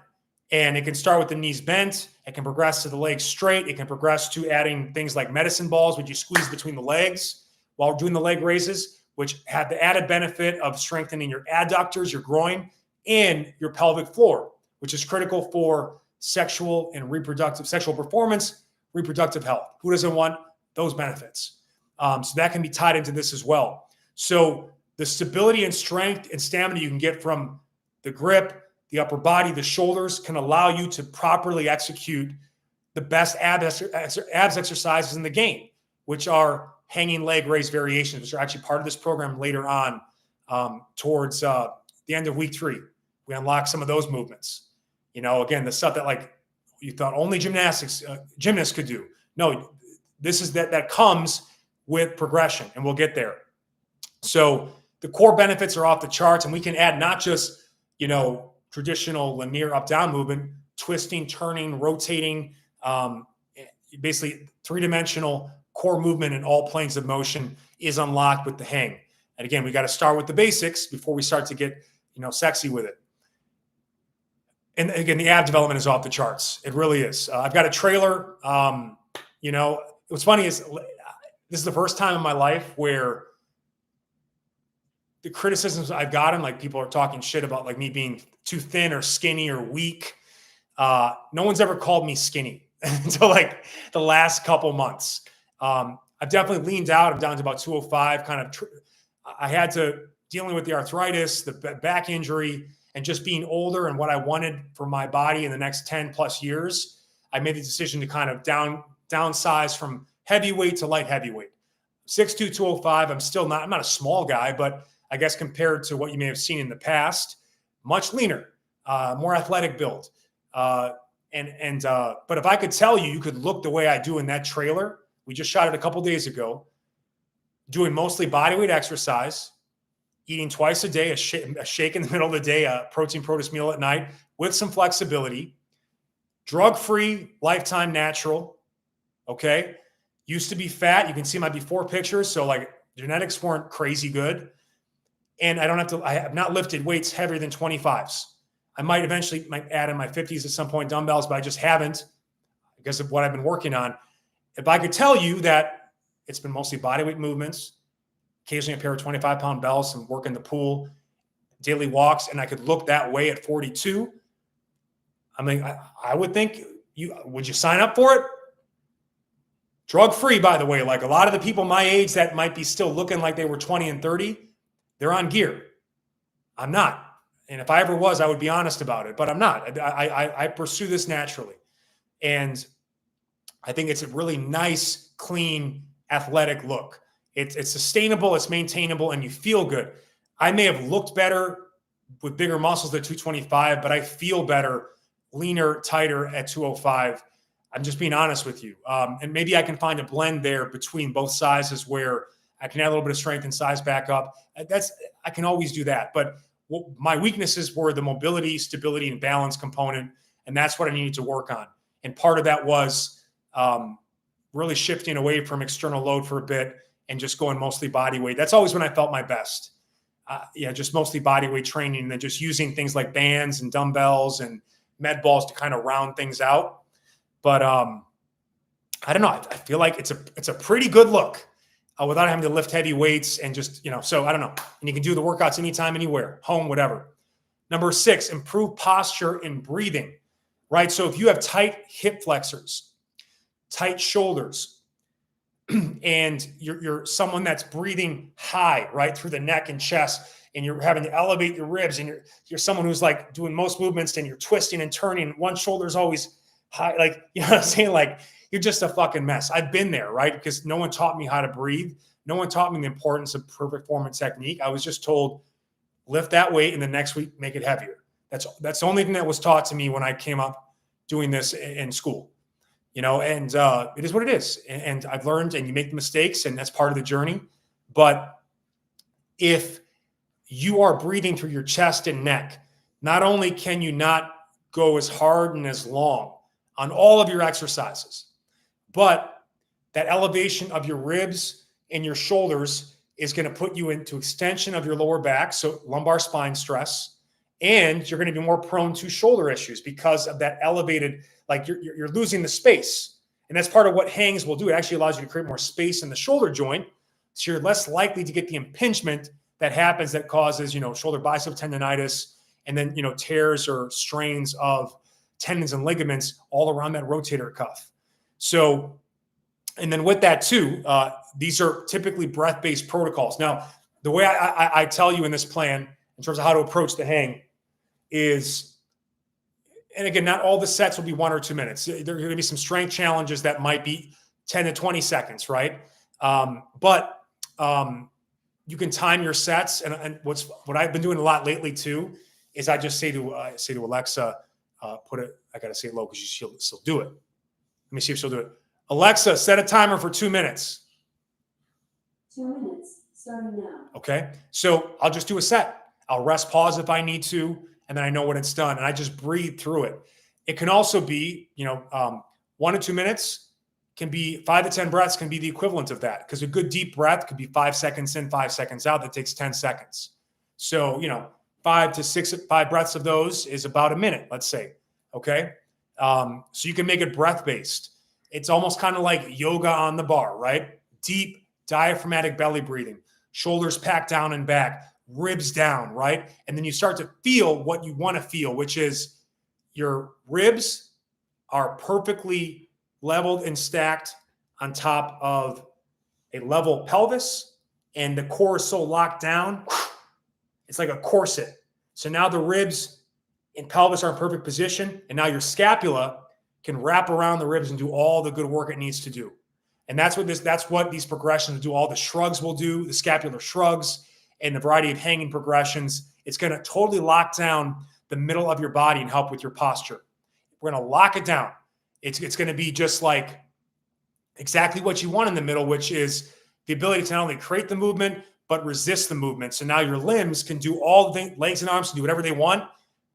And it can start with the knees bent. It can progress to the legs straight. It can progress to adding things like medicine balls, which you squeeze between the legs while doing the leg raises, which have the added benefit of strengthening your adductors, your groin, and your pelvic floor, which is critical for sexual performance, reproductive health. Who doesn't want those benefits? So that can be tied into this as well. So the stability and strength and stamina you can get from the grip, the upper body, the shoulders can allow you to properly execute the best abs exercises in the game, which are hanging leg raise variations, which are actually part of this program later on towards the end of week 3. We unlock some of those movements. Again, the stuff that like you thought only gymnasts could do. No, this is that comes with progression, and we'll get there. So the core benefits are off the charts, and we can add not just, traditional linear up-down movement, twisting, turning, rotating, basically 3-dimensional core movement in all planes of motion is unlocked with the hang. And again, we got to start with the basics before we start to get, sexy with it. And again, the ab development is off the charts. It really is. I've got a trailer. What's funny is this is the first time in my life where the criticisms I've gotten, like people are talking shit about like me being too thin or skinny or weak. No one's ever called me skinny until like the last couple months. I've definitely leaned out. I'm down to about 205. I had to dealing with the arthritis, the back injury, and just being older and what I wanted for my body in the next 10 plus years. I made the decision to kind of downsize from heavyweight to light heavyweight. 6'2", 205. I'm not a small guy, but I guess compared to what you may have seen in the past, much leaner, more athletic build. But if I could tell you could look the way I do in that trailer, we just shot it a couple days ago, doing mostly bodyweight exercise, eating twice a day, a shake in the middle of the day, a protein produce meal at night with some flexibility, drug-free, lifetime natural. Okay. Used to be fat. You can see my before pictures. So like genetics weren't crazy good. And I have not lifted weights heavier than 25s. I might eventually add in my 50s at some point, dumbbells, but I just haven't because of what I've been working on. If I could tell you that it's been mostly bodyweight movements, occasionally a pair of 25-pound bells and work in the pool, daily walks, and I could look that way at 42, I mean, I would think would you sign up for it? Drug-free, by the way. Like a lot of the people my age that might be still looking like they were 20 and 30, they're on gear. I'm not. And if I ever was, I would be honest about it, but I'm not. I pursue this naturally. And I think it's a really nice, clean, athletic look. It's sustainable, it's maintainable, and you feel good. I may have looked better with bigger muscles at 225, but I feel better, leaner, tighter at 205. I'm just being honest with you. And maybe I can find a blend there between both sizes where I can add a little bit of strength and size back up. I can always do that. But my weaknesses were the mobility, stability, and balance component. And that's what I needed to work on. And part of that was really shifting away from external load for a bit and just going mostly body weight. That's always when I felt my best. Just mostly body weight training, and then just using things like bands and dumbbells and med balls to kind of round things out. But I don't know. I feel like it's a pretty good look without having to lift heavy weights and just, so I don't know. And you can do the workouts anytime, anywhere, home, whatever. Number 6, improve posture and breathing, right? So if you have tight hip flexors, tight shoulders, and you're someone that's breathing high, right, through the neck and chest, and you're having to elevate your ribs, and you're someone who's like doing most movements and you're twisting and turning, one shoulder's always high, like, you know what I'm saying? Like, you're just a fucking mess. I've been there, right? Because no one taught me how to breathe. No one taught me the importance of perfect form and technique. I was just told, lift that weight, and the next week make it heavier. That's the only thing that was taught to me when I came up doing this in school. And it is what it is. And I've learned, and you make mistakes, and that's part of the journey. But if you are breathing through your chest and neck, not only can you not go as hard and as long on all of your exercises, but that elevation of your ribs and your shoulders is going to put you into extension of your lower back, so lumbar spine stress, and you're going to be more prone to shoulder issues because of that elevated, like you're losing the space. And that's part of what hangs will do. It actually allows you to create more space in the shoulder joint, so you're less likely to get the impingement that happens that causes, shoulder bicep tendonitis, and then, tears or strains of tendons and ligaments all around that rotator cuff. So, and then with that too, these are typically breath-based protocols. Now, the way I tell you in this plan, in terms of how to approach the hang, is, and again, not all the sets will be 1 or 2 minutes. There are going to be some strength challenges that might be 10 to 20 seconds, right? But you can time your sets. And what I've been doing a lot lately too is I just say to Alexa, I got to say it low because she'll do it. Let me see if she'll do it. Alexa, set a timer for 2 minutes. 2 minutes, starting now. Okay. So I'll just do a set. I'll rest, pause if I need to, and then I know when it's done. And I just breathe through it. It can also be, 1 to 2 minutes can be 5 to 10 breaths can be the equivalent of that, because a good deep breath could be 5 seconds in, 5 seconds out. That takes 10 seconds. So, 5 breaths of those is about a minute, let's say. Okay. So you can make it breath-based. It's almost kind of like yoga on the bar, right? Deep diaphragmatic belly breathing, shoulders packed down and back, ribs down, right? And then you start to feel what you want to feel, which is your ribs are perfectly leveled and stacked on top of a level pelvis, and the core is so locked down, it's like a corset. So now the ribs and pelvis are in perfect position, and now your scapula can wrap around the ribs and do all the good work it needs to do. And that's what these progressions do. All the shrugs will do, the scapular shrugs, and the variety of hanging progressions. It's going to totally lock down the middle of your body and help with your posture. We're going to lock it down. It's going to be just like exactly what you want in the middle, which is the ability to not only create the movement, but resist the movement. So now your limbs can do all the things, legs and arms can do whatever they want,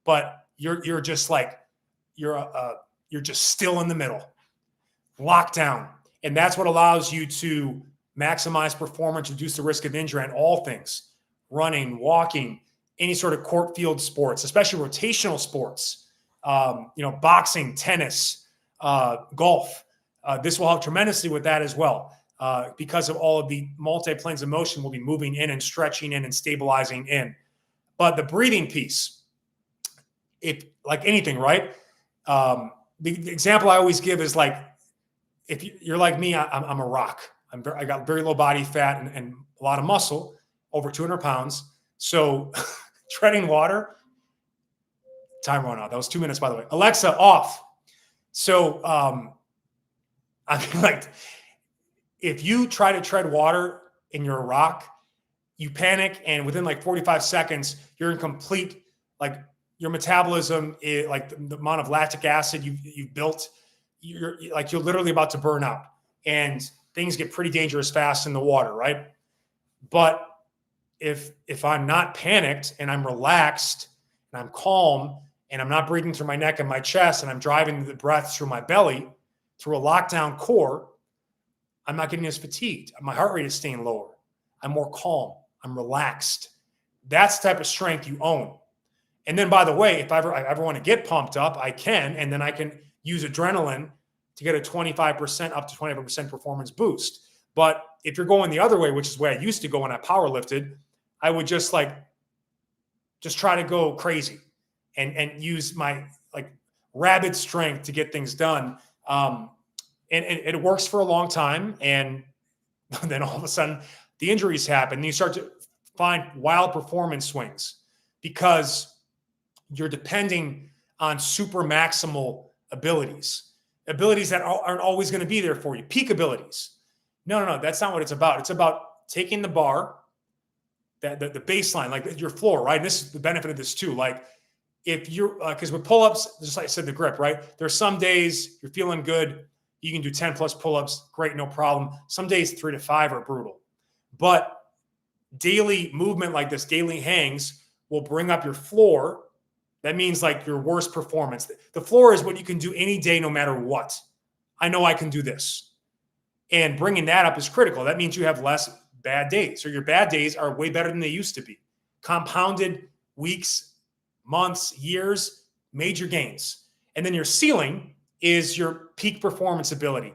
but you're just like, you're just still in the middle, locked down. And that's what allows you to maximize performance, reduce the risk of injury on all things: running, walking, any sort of court field sports, especially rotational sports, boxing, tennis, golf. This will help tremendously with that as well, because of all of the multi-planes of motion we'll be moving in and stretching in and stabilizing in. But the breathing piece, if like anything, right? The example I always give is like, if you're like me, I'm a rock. I got very low body fat and a lot of muscle, over 200 pounds. So treading water, time run out. That was 2 minutes, by the way. Alexa, off. So I mean, like, if you try to tread water and you're a rock, you panic, and within like 45 seconds, you're in complete, like, your metabolism is like the amount of lactic acid you've built, you're literally about to burn out, and things get pretty dangerous fast in the water, right? But if I'm not panicked and I'm relaxed and I'm calm and I'm not breathing through my neck and my chest and I'm driving the breath through my belly, through a lockdown core, I'm not getting as fatigued. My heart rate is staying lower. I'm more calm. I'm relaxed. That's the type of strength you own. And then, by the way, if I ever want to get pumped up, I can, and then I can use adrenaline to get a 25% up to 25% performance boost. But if you're going the other way, which is the way I used to go when I power lifted, I would just try to go crazy and use my rabid strength to get things done. And it works for a long time. And then all of a sudden the injuries happen and you start to find wild performance swings because you're depending on super maximal abilities that aren't always going to be there for you. Peak abilities. No. That's not what it's about. It's about taking the bar, the baseline, like your floor, right? And this is the benefit of this too. Like if you're, because with pull-ups, just like I said, the grip, right? There's some days you're feeling good. You can do 10 plus pull-ups. Great. No problem. Some days 3 to 5 are brutal, but daily movement like this, daily hangs will bring up your floor. That means like your worst performance. The floor is what you can do any day, no matter what. I know I can do this. And bringing that up is critical. That means you have less bad days. So your bad days are way better than they used to be. Compounded weeks, months, years, major gains. And then your ceiling is your peak performance ability.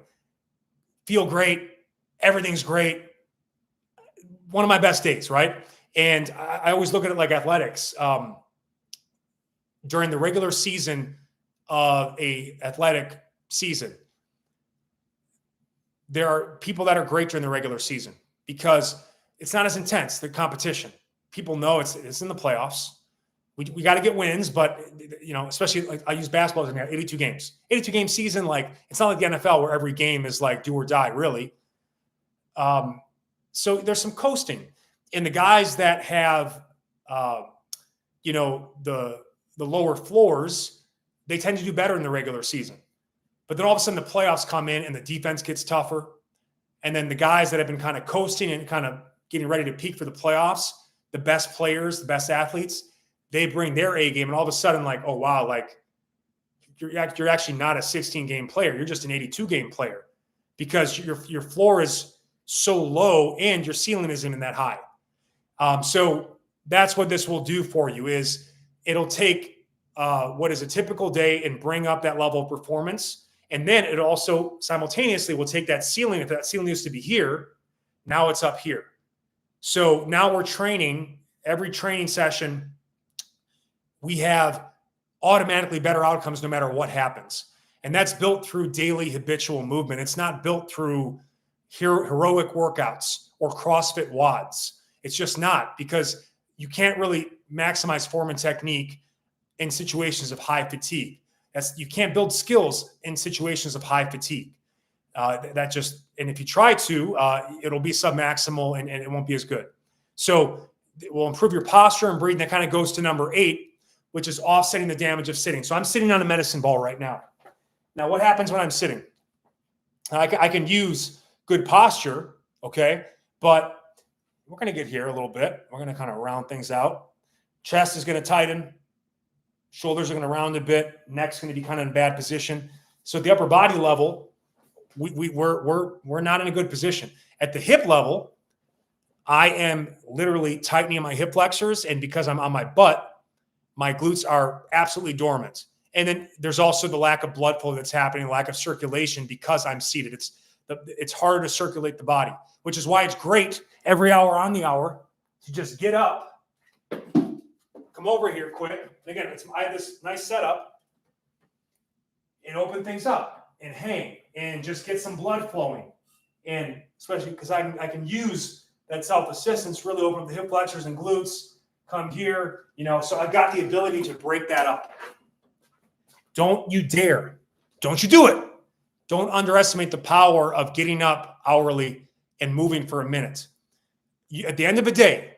Feel great. Everything's great. One of my best days, right? And I always look at it like athletics. During the regular season of a athletic season, there are people that are great during the regular season because it's not as intense, the competition. People know it's in the playoffs. We got to get wins, but especially like I use basketball as an 82 games. 82 game season, like it's not like the NFL where every game is like do or die, really. So there's some coasting. And the guys that have the lower floors, they tend to do better in the regular season. But then all of a sudden the playoffs come in and the defense gets tougher. And then the guys that have been kind of coasting and kind of getting ready to peak for the playoffs, the best players, the best athletes, they bring their A game. And all of a sudden, like, oh, wow, like you're actually not a 16-game player. You're just an 82-game player because your floor is so low and your ceiling isn't even that high. So that's what this will do for you is it'll take what is a typical day and bring up that level of performance. And then it also simultaneously will take that ceiling. If that ceiling used to be here, now it's up here. So now we're training. Every training session, we have automatically better outcomes no matter what happens. And that's built through daily habitual movement. It's not built through heroic workouts or CrossFit WODs. It's just not, because you can't really maximize form and technique in situations of high fatigue. You can't build skills in situations of high fatigue. And if you try to, it'll be submaximal and it won't be as good. So it will improve your posture and breathing. That kind of goes to number 8, which is offsetting the damage of sitting. So I'm sitting on a medicine ball right now. Now, what happens when I'm sitting? I can use good posture, okay? But we're going to get here a little bit. We're going to kind of round things out. Chest is going to tighten. Shoulders are going to round a bit. Neck's going to be kind of in bad position. So at the upper body level, we're not in a good position. At the hip level, I am literally tightening my hip flexors, and because I'm on my butt, my glutes are absolutely dormant. And then there's also the lack of blood flow that's happening, lack of circulation because I'm seated. It's harder to circulate the body, which is why it's great every hour on the hour to just get up, come over here quick. And again, I have this nice setup and open things up and hang and just get some blood flowing. And especially because I can use that self-assistance, really open up the hip flexors and glutes, come here, so I've got the ability to break that up. Don't you dare. Don't you do it. Don't underestimate the power of getting up hourly and moving for a minute. At the end of the day,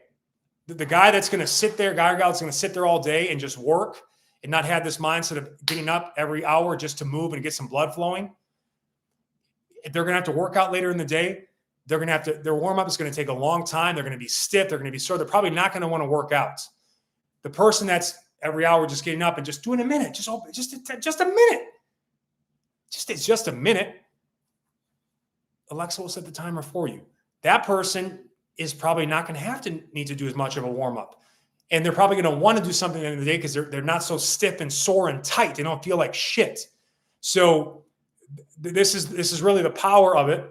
the guy that's going to sit there, guy or gal that's going to sit there all day and just work and not have this mindset of getting up every hour just to move and get some blood flowing, if they're going to have to work out later in the day, they're going to have to, their warm up is going to take a long time. They're going to be stiff. They're going to be sore. They're probably not going to want to work out. The person that's every hour just getting up and just doing a minute, just a minute, it's just a minute. Alexa will set the timer for you. That person is probably not going to have to need to do as much of a warm up. And they're probably going to want to do something at the end of the day because they're not so stiff and sore and tight. They don't feel like shit. So this is really the power of it.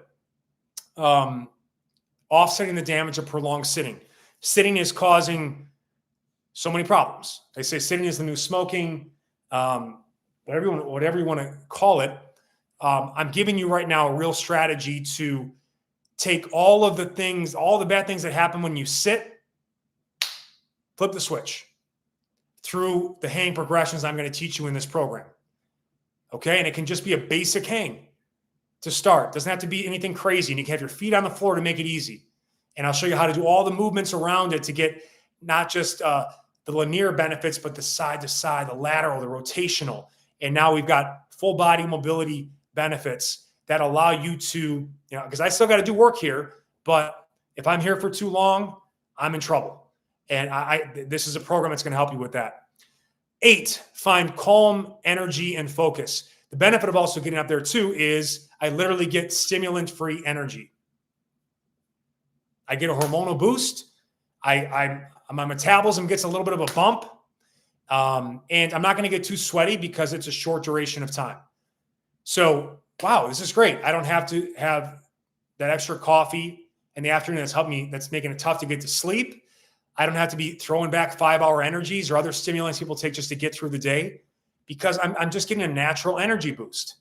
Offsetting the damage of prolonged sitting. Sitting is causing so many problems. They say sitting is the new smoking, whatever you want to call it. I'm giving you right now a real strategy to take all of the things, all the bad things that happen when you sit, flip the switch through the hang progressions I'm going to teach you in this program. Okay. And it can just be a basic hang to start. It doesn't have to be anything crazy. And you can have your feet on the floor to make it easy. And I'll show you how to do all the movements around it to get not just the linear benefits, but the side to side, the lateral, the rotational. And now we've got full body mobility benefits that allow you to, because I still got to do work here, but if I'm here for too long, I'm in trouble. And this is a program that's going to help you with that. 8, find calm, energy, and focus. The benefit of also getting up there too is I literally get stimulant-free energy. I get a hormonal boost. My metabolism gets a little bit of a bump. And I'm not going to get too sweaty because it's a short duration of time. So, wow, this is great. I don't have to have that extra coffee in the afternoon that's making it tough to get to sleep. I don't have to be throwing back 5-hour energies or other stimulants people take just to get through the day because I'm just getting a natural energy boost.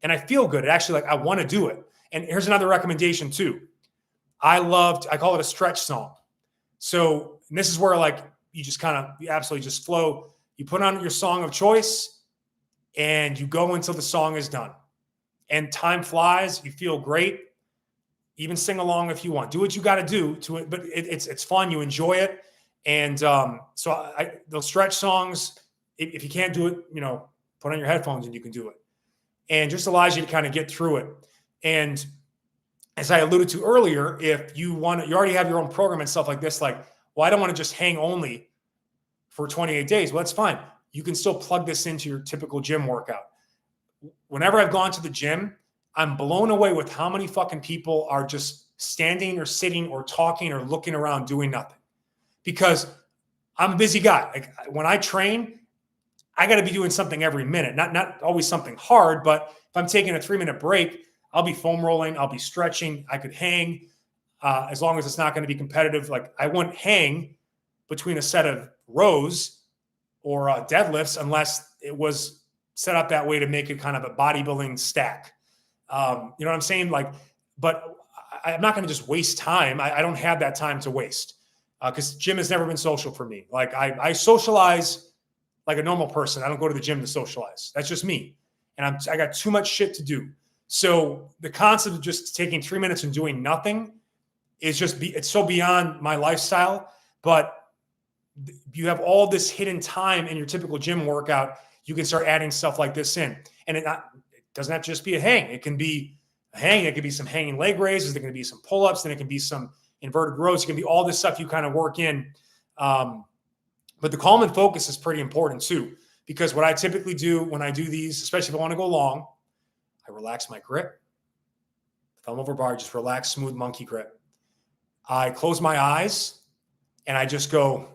And I feel good. I want to do it. And here's another recommendation too. I call it a stretch song. So this is where you absolutely just flow. You put on your song of choice and you go until the song is done. And time flies. You feel great. Even sing along if you want. Do what you got to do to it, but it's fun. You enjoy it. And so those stretch songs, if you can't do it, put on your headphones and you can do it. And just allows you to kind of get through it. And as I alluded to earlier, if you already have your own program and stuff like this, I don't want to just hang only for 28 days. Well, that's fine. You can still plug this into your typical gym workout. Whenever I've gone to the gym, I'm blown away with how many fucking people are just standing or sitting or talking or looking around doing nothing. Because I'm a busy guy. When I train, I got to be doing something every minute. Not always something hard, but if I'm taking a 3-minute break, I'll be foam rolling, I'll be stretching, I could hang, as long as it's not going to be competitive. I wouldn't hang between a set of rows or deadlifts unless it was set up that way to make it kind of a bodybuilding stack. You know what I'm saying? But I'm not going to just waste time. I don't have that time to waste because gym has never been social for me. I socialize like a normal person. I don't go to the gym to socialize. That's just me. And I got too much shit to do. So the concept of just taking 3 minutes and doing nothing is it's so beyond my lifestyle. But you have all this hidden time in your typical gym workout. You can start adding stuff like this in. And it doesn't have to just be a hang. It can be a hang. It could be some hanging leg raises. There can be some pull-ups. Then it can be some inverted rows. It can be all this stuff you kind of work in. But the calm and focus is pretty important too, because what I typically do when I do these, especially if I want to go long, I relax my grip. Thumb over bar, just relax, smooth monkey grip. I close my eyes and I just go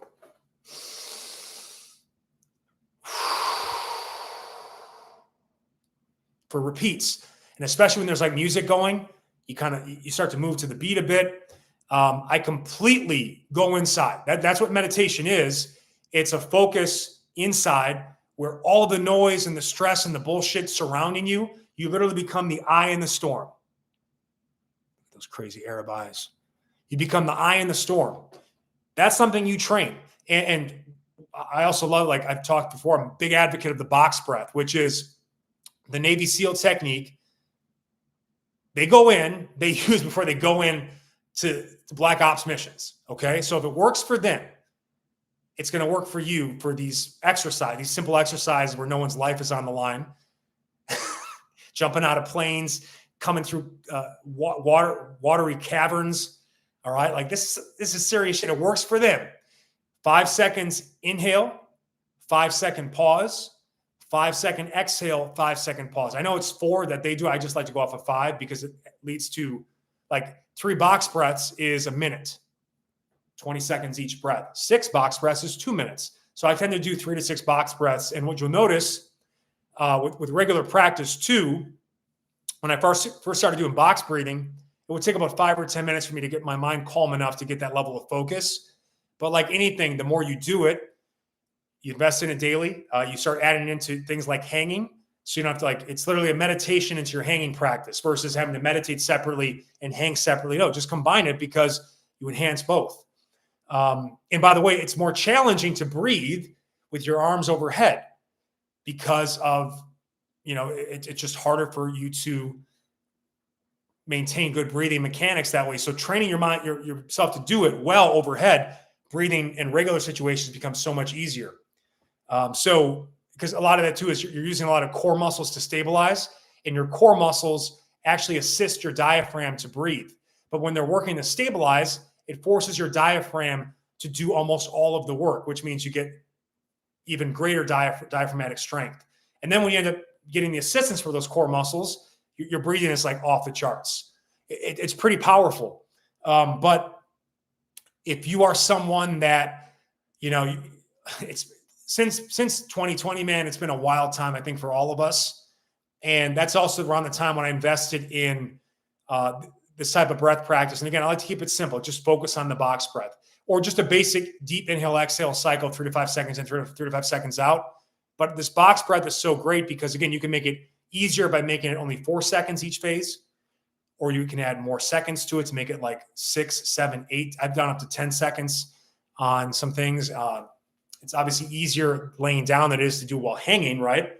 for repeats. And especially when there's music going, you start to move to the beat a bit. I completely go inside. That's what meditation is. It's a focus inside where all the noise and the stress and the bullshit surrounding you, you literally become the eye in the storm. Those crazy Arab eyes. You become the eye in the storm. That's something you train. And I also love, I've talked before, I'm a big advocate of the box breath, which is the Navy SEAL technique. They use before they go in to Black Ops missions. Okay. So if it works for them, it's going to work for you for these simple exercises where no one's life is on the line. Jumping out of planes, coming through watery caverns. All right. Like this is serious shit. It works for them. 5 seconds inhale, 5-second pause, 5-second exhale, 5-second pause. I know it's 4 that they do. I just like to go off of 5 because it leads to like 3 box breaths is a minute, 20 seconds each breath. 6 box breaths is 2 minutes. So I tend to do 3 to 6 box breaths. And what you'll notice with regular practice too, when I first started doing box breathing, it would take about 5 or 10 minutes for me to get my mind calm enough to get that level of focus. But like anything, the more you do it, you invest in it daily. You start adding into things like hanging. So you don't have to it's literally a meditation into your hanging practice versus having to meditate separately and hang separately. No, just combine it because you enhance both. And by the way, it's more challenging to breathe with your arms overhead because of, it's just harder for you to maintain good breathing mechanics that way. So training your mind, yourself to do it well overhead, breathing in regular situations becomes so much easier. Because a lot of that too is you're using a lot of core muscles to stabilize, and your core muscles actually assist your diaphragm to breathe. But when they're working to stabilize, it forces your diaphragm to do almost all of the work, which means you get even greater diaphragmatic strength. And then when you end up getting the assistance for those core muscles, your breathing is like off the charts. It's pretty powerful. But if you are someone that, it's since 2020, man, it's been a wild time, I think, for all of us. And that's also around the time when I invested in this type of breath practice. And again, I like to keep it simple. Just focus on the box breath or just a basic deep inhale, exhale cycle, 3 to 5 seconds in, 3 to 5 seconds out. But this box breath is so great because, again, you can make it easier by making it only 4 seconds each phase, or you can add more seconds to it to make it like 6, 7, 8. I've done up to 10 seconds on some things. It's obviously easier laying down than it is to do while hanging, right?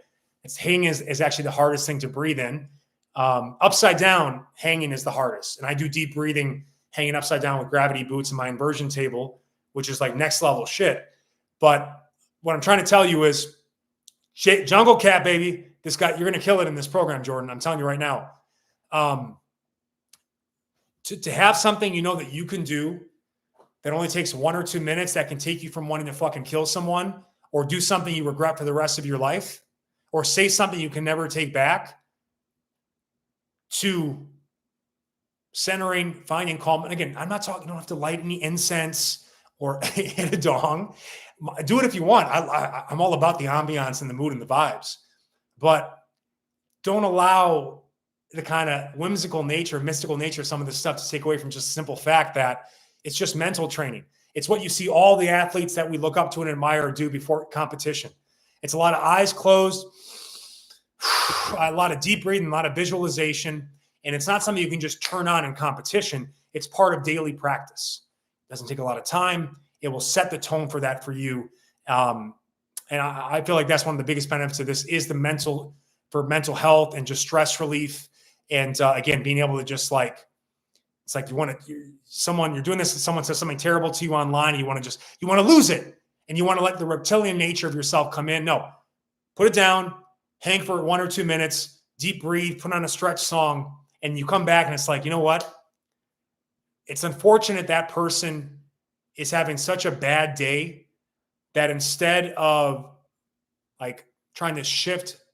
Hanging is actually the hardest thing to breathe in. Upside down, hanging is the hardest. And I do deep breathing, hanging upside down with gravity boots in my inversion table, which is like next level shit. But what I'm trying to tell you is, Jungle Cat, baby, this guy, you're going to kill it in this program, Jordan. I'm telling you right now. To have something that you can do that only takes 1 or 2 minutes that can take you from wanting to fucking kill someone or do something you regret for the rest of your life or say something you can never take back to centering, finding calm. And again, I'm not talking, you don't have to light any incense or hit a dong. Do it if you want. I'm all about the ambiance and the mood and the vibes, but don't allow the kind of whimsical nature, mystical nature of some of this stuff to take away from just the simple fact that it's just mental training. It's what you see all the athletes that we look up to and admire do before competition. It's a lot of eyes closed, a lot of deep breathing, a lot of visualization. And it's not something you can just turn on in competition. It's part of daily practice. It doesn't take a lot of time. It will set the tone for that for you. And I feel like that's one of the biggest benefits of this is for mental health and just stress relief. And again, being able to just it's like you're doing this and someone says something terrible to you online and you want to lose it. And you want to let the reptilian nature of yourself come in. No, put it down, hang for 1 or 2 minutes, deep breathe, put on a stretch song, and you come back and it's like, you know what? It's unfortunate that person is having such a bad day that instead of trying to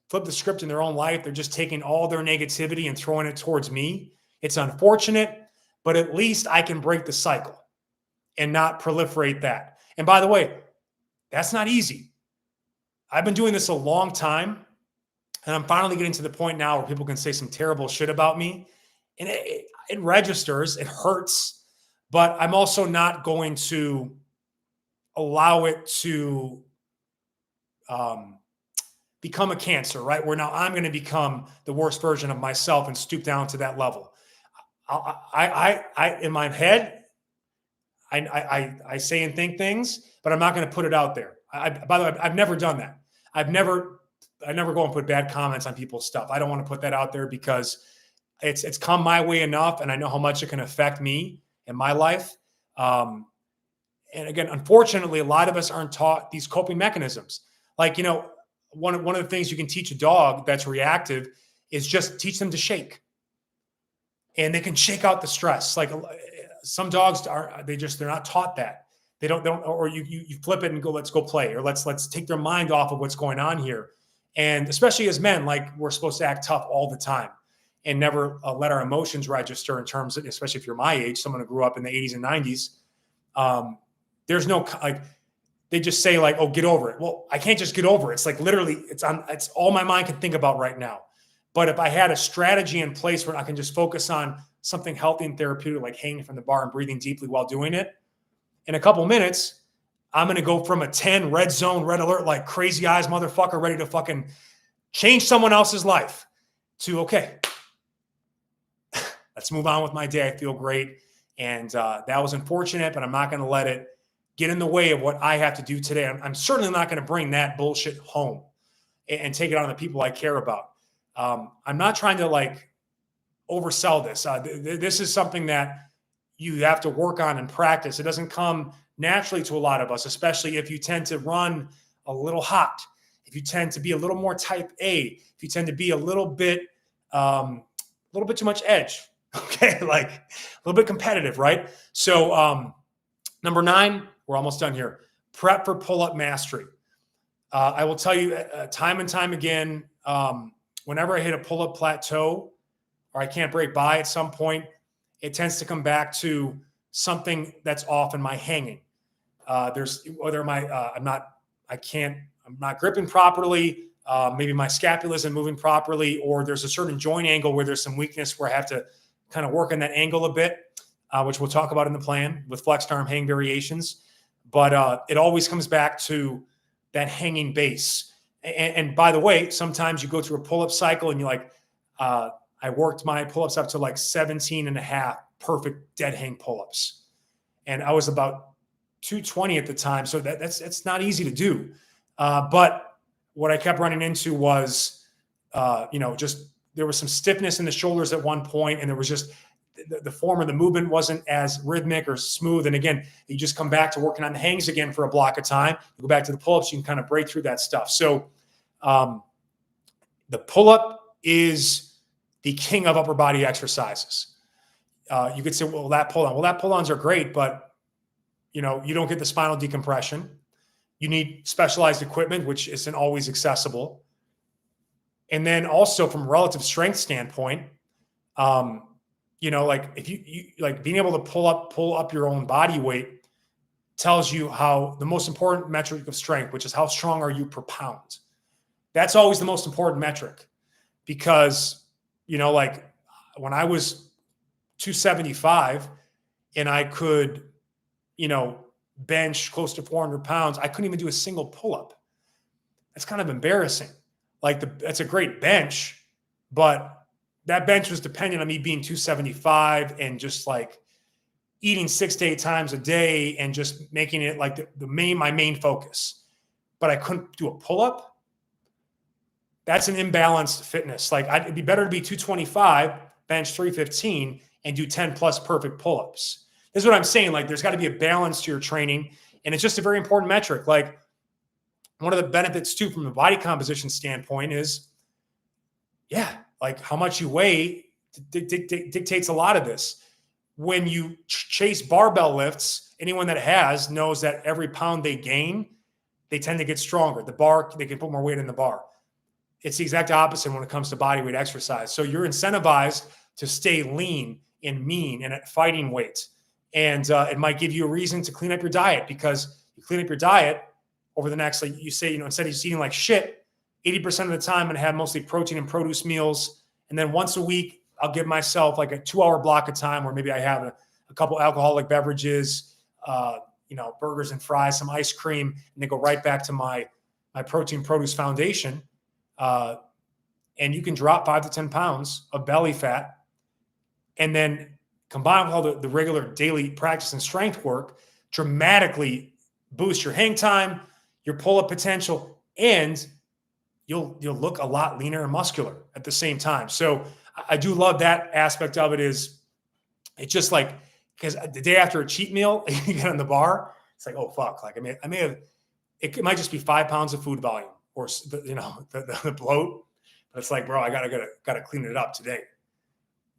flip the script in their own life, they're just taking all their negativity and throwing it towards me. It's unfortunate, but at least I can break the cycle and not proliferate that. And by the way, that's not easy. I've been doing this a long time, and I'm finally getting to the point now where people can say some terrible shit about me. And it registers, it hurts, but I'm also not going to allow it to become a cancer, right? Where now I'm going to become the worst version of myself and stoop down to that level. I in my head, I say and think things, but I'm not going to put it out there. By the way, I've never done that. I never go and put bad comments on people's stuff. I don't want to put that out there because it's come my way enough, and I know how much it can affect me in my life. And again, unfortunately, a lot of us aren't taught these coping mechanisms. One of the things you can teach a dog that's reactive is just teach them to shake. and they can shake out the stress. Like some dogs they're not taught that. They don't, or you flip it and go, let's go play, or let's take their mind off of what's going on here. And especially as men, like we're supposed to act tough all the time and never let our emotions register in terms of, especially if you're my age, someone who grew up in the 80s and 90s. There's no, like, they just say like, oh, get over it. Well, I can't just get over it. It's like literally it's all my mind can think about right now. But if I had a strategy in place where I can just focus on something healthy and therapeutic, like hanging from the bar and breathing deeply while doing it, in a couple minutes, I'm going to go from a 10 red zone, red alert, like crazy eyes motherfucker, ready to fucking change someone else's life, to, okay, let's move on with my day. I feel great. And that was unfortunate, but I'm not going to let it get in the way of what I have to do today. I'm certainly not going to bring that bullshit home and take it on the people I care about. I'm not trying to like oversell this. This is something that you have to work on and practice. It doesn't come naturally to a lot of us, especially if you tend to run a little hot, if you tend to be a little more type A, if you tend to be a little bit too much edge. Okay. Like a little bit competitive, right? So, number 9, we're almost done here. Prep for pull-up mastery. I will tell you time and time again, whenever I hit a pull-up plateau or I can't break by at some point, it tends to come back to something that's off in my hanging. There's whether I'm not gripping properly. Maybe my scapula isn't moving properly, or there's a certain joint angle where there's some weakness where I have to kind of work on that angle a bit, which we'll talk about in the plan with flexed arm hang variations. But it always comes back to that hanging base. And by the way, sometimes you go through a pull-up cycle and you're like, I worked my pull-ups up to like 17 and a half perfect dead hang pull-ups. And I was about 220 at the time. So that's not easy to do. But what I kept running into was, just there was some stiffness in the shoulders at one point, and there was just the form of the movement wasn't as rhythmic or smooth. And again, you just come back to working on the hangs again for a block of time. You go back to the pull-ups, you can kind of break through that stuff. So the pull-up is the king of upper body exercises. You could say, well, that pull-ons are great, but you don't get the spinal decompression. You need specialized equipment, which isn't always accessible. And then also from a relative strength standpoint, like if you like being able to pull up your own body weight tells you how the most important metric of strength, which is how strong are you per pound. That's always the most important metric, because, like when I was 275 and I could, bench close to 400 pounds, I couldn't even do a single pull-up. That's kind of embarrassing. Like that's a great bench, but that bench was dependent on me being 275 and just like eating 6 to 8 times a day and just making it like my main focus. But I couldn't do a pull-up. That's an imbalanced fitness. Like it'd be better to be 225, bench 315, and do 10 plus perfect pull-ups. This is what I'm saying. Like there's got to be a balance to your training, and it's just a very important metric. Like one of the benefits too, from a body composition standpoint is, like how much you weigh dictates a lot of this. When you chase barbell lifts, anyone that has knows that every pound they gain, they tend to get stronger. The bar, they can put more weight in the bar. It's the exact opposite when it comes to body weight exercise. So you're incentivized to stay lean and mean and at fighting weight. And it might give you a reason to clean up your diet, because you clean up your diet over the next, like you say, instead of just eating like shit, 80% of the time I'm going to have mostly protein and produce meals. And then once a week, I'll give myself like a 2-hour block of time where maybe I have a couple alcoholic beverages, burgers and fries, some ice cream, and then go right back to my protein produce foundation. And you can drop 5 to 10 pounds of belly fat, and then combined with all the regular daily practice and strength work, dramatically boost your hang time, your pull-up potential, and you'll look a lot leaner and muscular at the same time. So I do love that aspect of it. It's just like, because the day after a cheat meal, you get on the bar, it's like, oh fuck, like I may have, it might just be 5 pounds of food volume, or the bloat, but it's like, bro, I gotta clean it up today.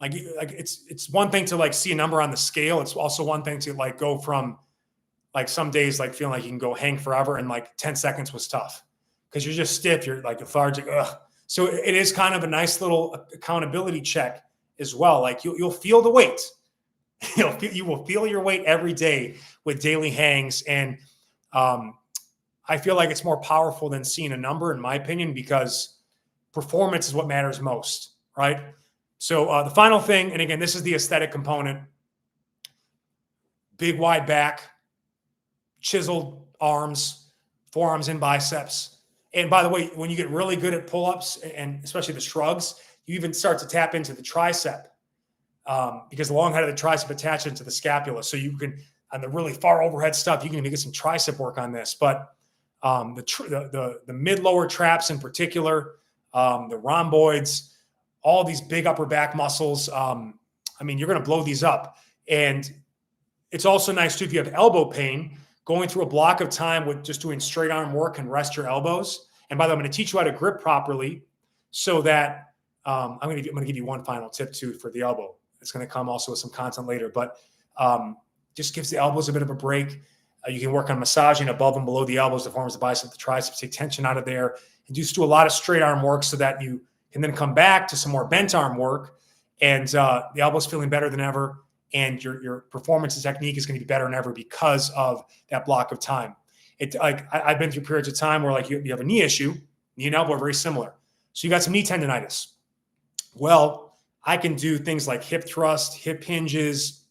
Like it's one thing to like see a number on the scale. It's also one thing to like go from like some days like feeling like you can go hang forever, and like 10 seconds was tough because you're just stiff. You're like lethargic. Ugh. So it is kind of a nice little accountability check as well. Like you'll feel the weight. You will feel your weight every day with daily hangs. And I feel like it's more powerful than seeing a number, in my opinion, because performance is what matters most, right? So the final thing, and again, this is the aesthetic component: big wide back, chiseled arms, forearms and biceps. And by the way, when you get really good at pull-ups, and especially the shrugs, you even start to tap into the tricep, because the long head of the tricep attaches into the scapula. So you can, on the really far overhead stuff, you can even get some tricep work on this. But the mid-lower traps in particular, the rhomboids, all these big upper back muscles. I mean, you're going to blow these up. And it's also nice too, if you have elbow pain, going through a block of time with just doing straight arm work and rest your elbows. And by the way, I'm going to teach you how to grip properly so that I'm going to give you one final tip too for the elbow. It's going to come also with some content later, but just gives the elbows a bit of a break. You can work on massaging above and below the elbows, the forearms, the biceps, the triceps, take tension out of there, and just do a lot of straight arm work so that you can then come back to some more bent arm work, and the elbow's feeling better than ever, and your performance and technique is going to be better than ever because of that block of time. I've been through periods of time where like you have a knee issue, knee and elbow are very similar. So you got some knee tendonitis. Well, I can do things like hip thrust, hip hinges,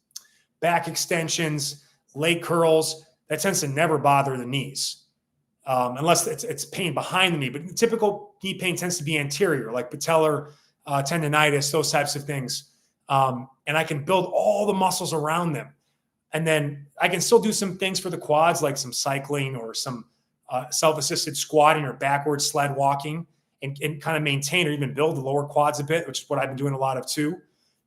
back extensions, leg curls. That tends to never bother the knees, unless it's pain behind the knee. But typical knee pain tends to be anterior, like patellar tendonitis, those types of things. And I can build all the muscles around them. And then I can still do some things for the quads, like some cycling or some self-assisted squatting or backward sled walking, and kind of maintain or even build the lower quads a bit, which is what I've been doing a lot of too.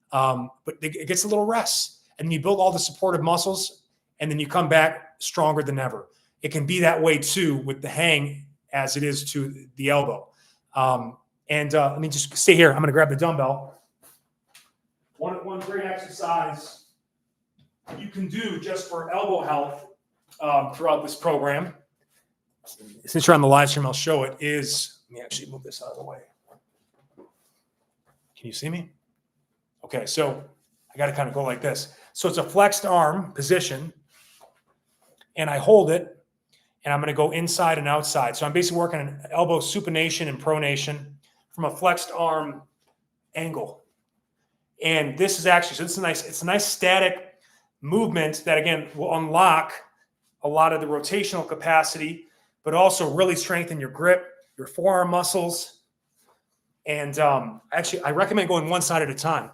But it gets a little rest. And then you build all the supportive muscles, and then you come back stronger than ever. It can be that way too with the hang as it is to the elbow. Let me just stay here. I'm going to grab the dumbbell. One great exercise you can do just for elbow health throughout this program, since you're on the live stream, I'll show it, is, let me actually move this out of the way. Can you see me? Okay, so I got to kind of go like this. So it's a flexed arm position, and I hold it, and I'm going to go inside and outside. So I'm basically working an elbow supination and pronation from a flexed arm angle. And this is actually, so it's a nice static movement that, again, will unlock a lot of the rotational capacity, but also really strengthen your grip, your forearm muscles. And actually, I recommend going one side at a time,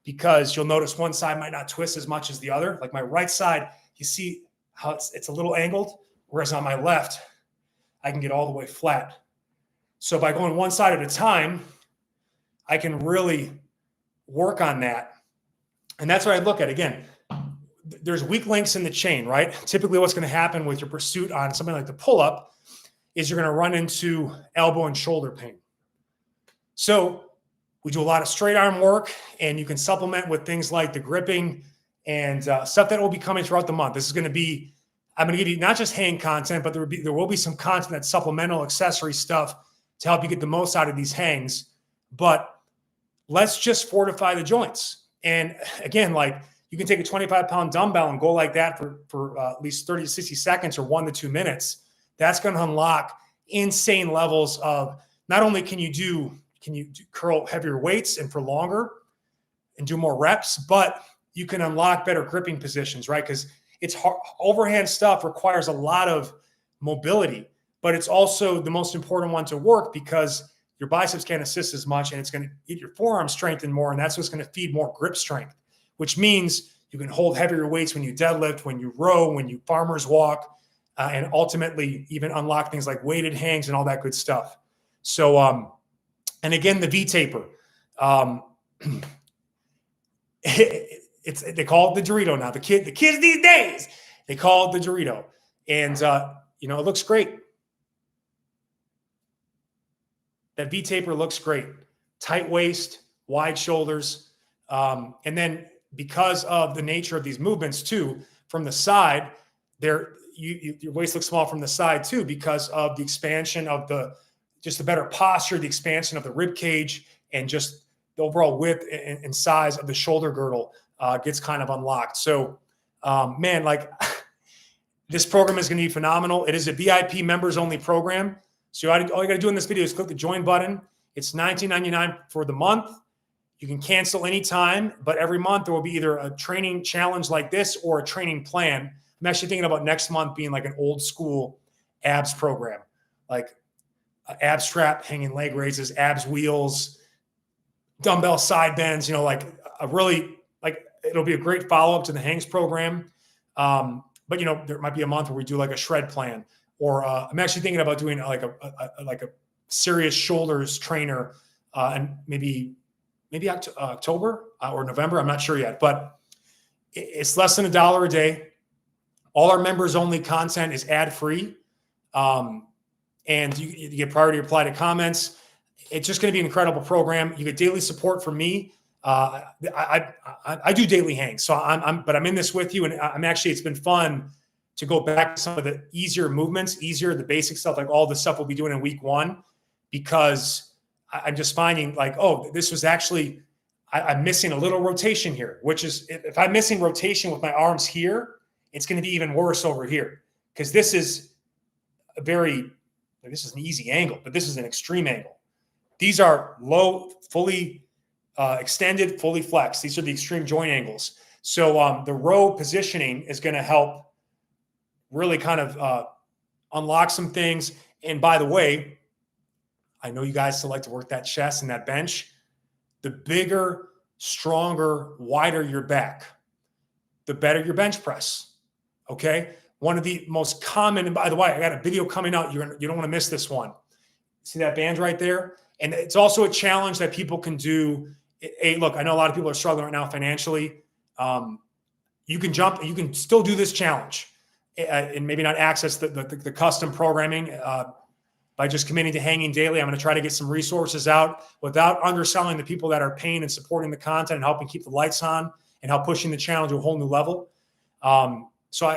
because you'll notice one side might not twist as much as the other. Like my right side, you see how it's a little angled, whereas on my left, I can get all the way flat. So by going one side at a time, I can really work on that. And that's what I look at. Again, there's weak links in the chain, right? Typically what's going to happen with your pursuit on something like the pull-up is you're going to run into elbow and shoulder pain. So we do a lot of straight arm work, and you can supplement with things like the gripping and stuff that will be coming throughout the month. This is going to be, I'm going to give you not just hang content, but there will be some content that's supplemental accessory stuff to help you get the most out of these hangs. But let's just fortify the joints. And again, like you can take a 25-pound dumbbell and go like that for at least 30 to 60 seconds or 1 to 2 minutes. That's going to unlock insane levels of, not only can you curl heavier weights and for longer and do more reps, but you can unlock better gripping positions, right? Because it's hard, overhand stuff requires a lot of mobility, but it's also the most important one to work because your biceps can't assist as much, and it's going to get your forearm strengthened more, and that's what's going to feed more grip strength, which means you can hold heavier weights when you deadlift, when you row, when you farmer's walk, and ultimately even unlock things like weighted hangs and all that good stuff. So, and again, the V-taper. They call it the Dorito now. The kids these days, they call it the Dorito. And, it looks great. That V-taper looks great. Tight waist, wide shoulders. And then because of the nature of these movements too, from the side, your waist looks small from the side too, because of the expansion of just the better posture, the expansion of the rib cage, and just the overall width and size of the shoulder girdle gets kind of unlocked. So, man, like this program is going to be phenomenal. It is a VIP members only program. So all you got to do in this video is click the join button. It's $19.99 for the month. You can cancel anytime, but every month there will be either a training challenge like this or a training plan. I'm actually thinking about next month being like an old school abs program, like ab strap, hanging leg raises, abs wheels, dumbbell side bends, like a really, like, it'll be a great follow-up to the Hangs program. But there might be a month where we do like a shred plan, or I'm actually thinking about doing like a serious shoulders trainer, and maybe October or November. I'm not sure yet, but it's less than $1 a day. All our members only content is ad free. And you get priority reply to comments. It's just going to be an incredible program. You get daily support from me. I do daily hangs, so but I'm in this with you, and it's been fun to go back to some of the easier movements, the basic stuff, like all the stuff we'll be doing in week 1, because I'm just finding like, oh, this was actually, I'm missing a little rotation here, which is, if I'm missing rotation with my arms here, it's going to be even worse over here, because this is this is an easy angle, but this is an extreme angle. These are low, fully extended, fully flexed. These are the extreme joint angles. So the row positioning is going to help really kind of unlock some things. And by the way, I know you guys still like to work that chest and that bench. The bigger, stronger, wider your back, the better your bench press. Okay. One of the most common, and by the way, I got a video coming out. You don't want to miss this one. See that band right there? And it's also a challenge that people can do. Hey, look, I know a lot of people are struggling right now financially. You can jump, you can still do this challenge, and maybe not access the custom programming by just committing to hanging daily. I'm going to try to get some resources out without underselling the people that are paying and supporting the content and helping keep the lights on and help pushing the challenge to a whole new level. So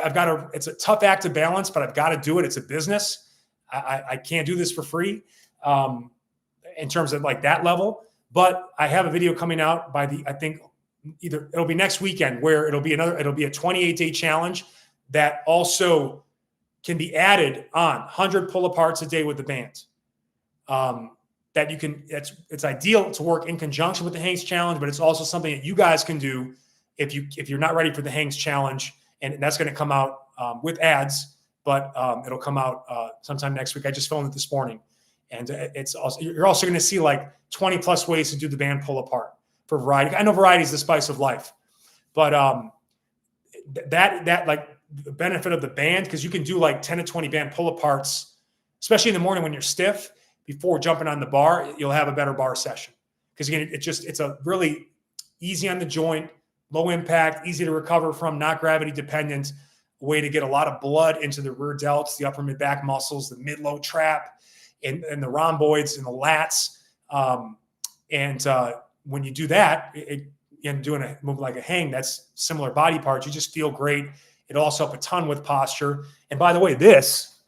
it's a tough act to balance, but I've got to do it. It's a business. I can't do this for free in terms of like that level, but I have a video coming out I think either it'll be next weekend, where it'll be a 28-day challenge that also can be added on 100 pull-aparts a day with the band. That you can, it's ideal to work in conjunction with the Hangs challenge, but it's also something that you guys can do if you're not ready for the Hangs challenge. And that's going to come out with ads, but it'll come out sometime next week. I just filmed it this morning. And you're also going to see like 20 plus ways to do the band pull apart for variety. I know variety is the spice of life, but that like the benefit of the band, because you can do like 10 to 20 band pull aparts, especially in the morning when you're stiff, before jumping on the bar, you'll have a better bar session. Because again, it's a really easy on the joint, low impact, easy to recover from, not gravity dependent, way to get a lot of blood into the rear delts, the upper mid back muscles, the mid-low trap, and the rhomboids and the lats. When you do that, doing a move like a hang, that's similar body parts. You just feel great. It'll also help a ton with posture. And by the way, this,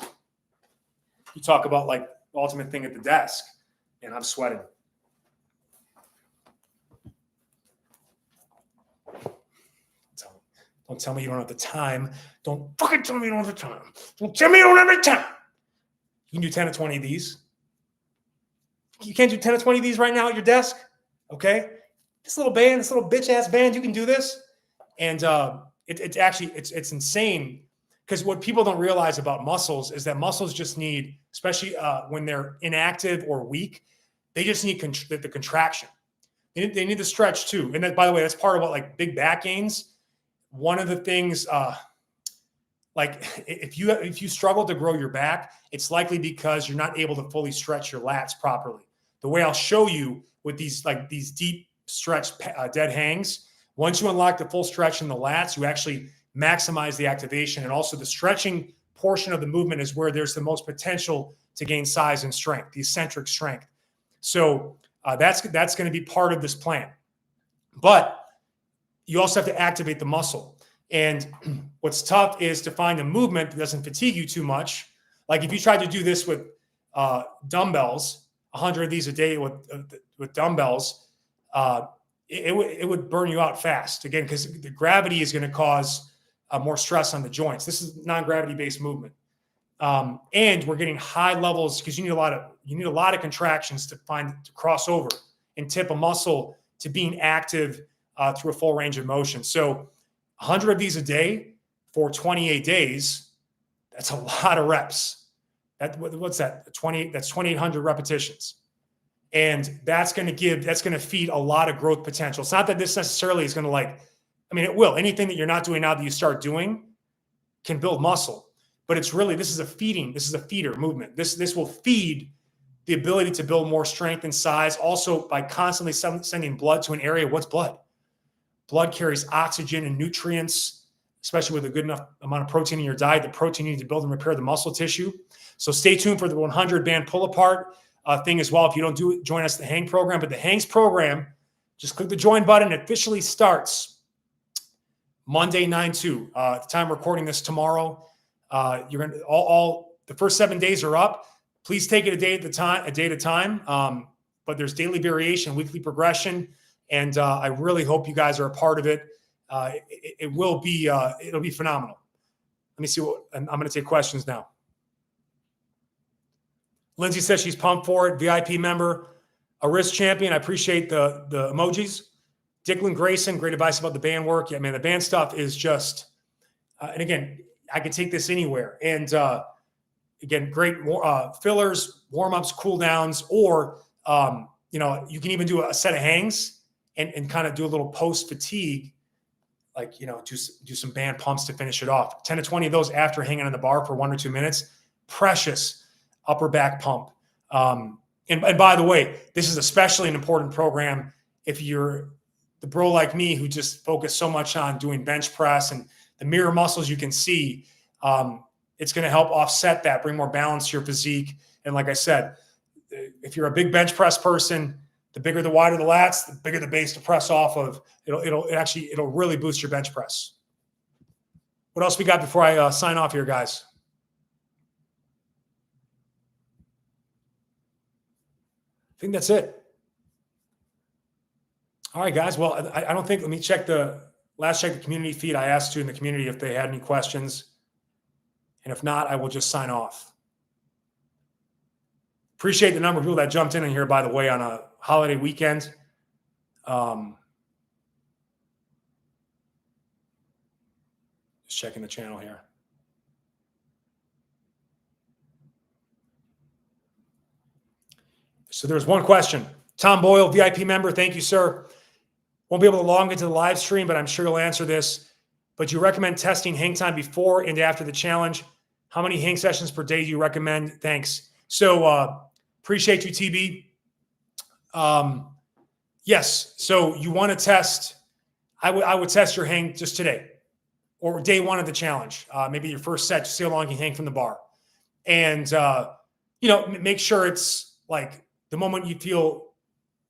you talk about like the ultimate thing at the desk, and I'm sweating. Don't tell me you don't have the time. Don't fucking tell me you don't have the time. Don't tell me you don't have the time. You can do 10 to 20 of these. You can't do 10 to 20 of these right now at your desk, okay? This little band, this little bitch-ass band, you can do this. And it's insane, because what people don't realize about muscles is that muscles just need, especially when they're inactive or weak, they just need the contraction. They need the stretch too. And that, by the way, that's part of what like big back gains. One of the things, like if you struggle to grow your back, it's likely because you're not able to fully stretch your lats properly. The way I'll show you with these deep stretch dead hangs, once you unlock the full stretch in the lats, you actually maximize the activation. And also the stretching portion of the movement is where there's the most potential to gain size and strength, the eccentric strength. So that's going to be part of this plan. But you also have to activate the muscle. And what's tough is to find a movement that doesn't fatigue you too much. Like if you tried to do this with dumbbells, 100 of these a day with dumbbells, it would burn you out fast. Again, because the gravity is going to cause more stress on the joints. This is non-gravity based movement. And we're getting high levels because you need a lot of contractions to cross over and tip a muscle to being active through a full range of motion. So 100 of these a day for 28 days, that's a lot of reps. What's that? 28, that's 2,800 repetitions. And that's going to feed a lot of growth potential. It's not that this necessarily is going to it will. Anything that you're not doing now that you start doing can build muscle. But it's really, this is a feeder movement. This will feed the ability to build more strength and size. Also by constantly sending blood to an area. What's blood? Blood carries oxygen and nutrients, especially with a good enough amount of protein in your diet. The protein you need to build and repair the muscle tissue. So stay tuned for the 100 band pull apart thing as well. If you don't join us in the Hang program, but the Hangs program, just click the join button. It officially starts Monday, 9/2. At the time we're recording this tomorrow, you're going to all the first 7 days are up. Please take it a day at a time. But there's daily variation, weekly progression. And I really hope you guys are a part of it. It'll be phenomenal. Let me see I'm going to take questions now. Lindsay says she's pumped for it. VIP member, a wrist champion. I appreciate the emojis. Dicklin Grayson, great advice about the band work. Yeah, man, the band stuff is just, and again, I can take this anywhere. And again, great fillers, warm-ups, cool downs, or, you can even do a set of hangs and kind of do a little post-fatigue, do some band pumps to finish it off. 10 to 20 of those after hanging on the bar for 1 or 2 minutes. Precious upper back pump. And by the way, this is especially an important program if you're the bro like me who just focus so much on doing bench press and the mirror muscles you can see. It's going to help offset that, bring more balance to your physique. And like I said, if you're a big bench press person, the bigger, the wider the lats, the bigger the base to press off of. It'll really boost your bench press. What else we got before I sign off here, guys? I think that's it. All right, guys. Well, I don't think, let me check the community feed. I asked you in the community if they had any questions. And if not, I will just sign off. Appreciate the number of people that jumped in here, by the way, on a holiday weekend. Just checking the channel here. So there's one question. Tom Boyle, VIP member. Thank you, sir. Won't be able to log into the live stream, but I'm sure you'll answer this. But you recommend testing hang time before and after the challenge. How many hang sessions per day do you recommend? Thanks. So appreciate you, TB. Yes. So you want to test. I would test your hang just today or day one of the challenge. Maybe your first set to see how long you can hang from the bar. And, make sure it's like the moment you feel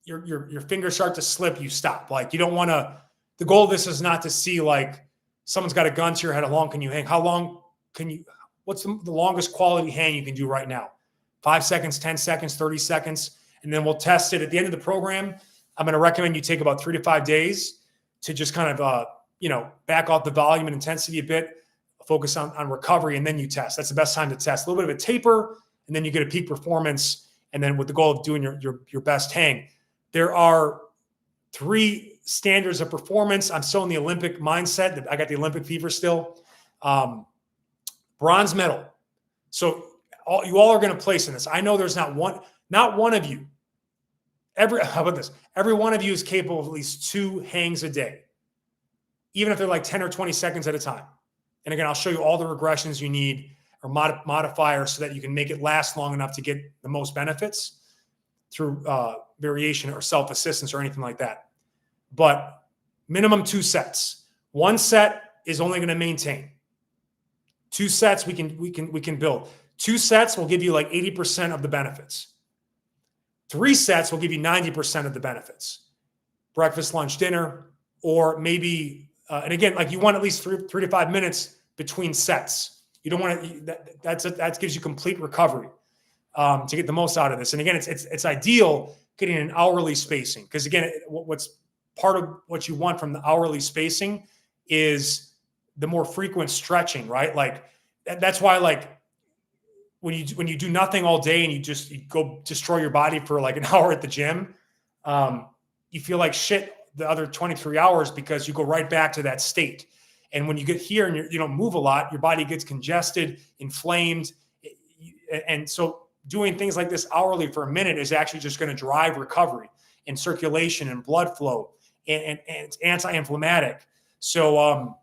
your fingers start to slip, you stop. Like you don't want to, the goal of this is not to see like someone's got a gun to your head. How long can you hang? How long can you, what's the longest quality hang you can do right now? 5 seconds, 10 seconds, 30 seconds. And then we'll test it at the end of the program. I'm going to recommend you take about 3 to 5 days to just kind of, back off the volume and intensity a bit, focus on recovery, and then you test. That's the best time to test. A little bit of a taper, and then you get a peak performance, and then with the goal of doing your best hang. There are 3 standards of performance. I'm still in the Olympic mindset. I got the Olympic fever still. Bronze medal. So you all are going to place in this. I know there's not one of you. How about this? Every one of you is capable of at least 2 hangs a day, even if they're like 10 or 20 seconds at a time. And again, I'll show you all the regressions you need or modifiers so that you can make it last long enough to get the most benefits through variation or self-assistance or anything like that. But minimum 2 sets. 1 set is only going to maintain. 2 sets we can build. 2 sets will give you like 80% of the benefits. 3 sets will give you 90% of the benefits. breakfast, lunch, dinner, or maybe, and again, like you want at least 3 to 5 minutes between sets. You don't want to, that gives you complete recovery to get the most out of this. And again, it's ideal getting an hourly spacing, because again, what's part of what you want from the hourly spacing is the more frequent stretching, right? Like that's why, like, when you do nothing all day and you go destroy your body for like an hour at the gym, you feel like shit the other 23 hours because you go right back to that state. And when you get here and you don't move a lot, your body gets congested, inflamed. And so doing things like this hourly for a minute is actually just going to drive recovery and circulation and blood flow, and it's anti-inflammatic. So,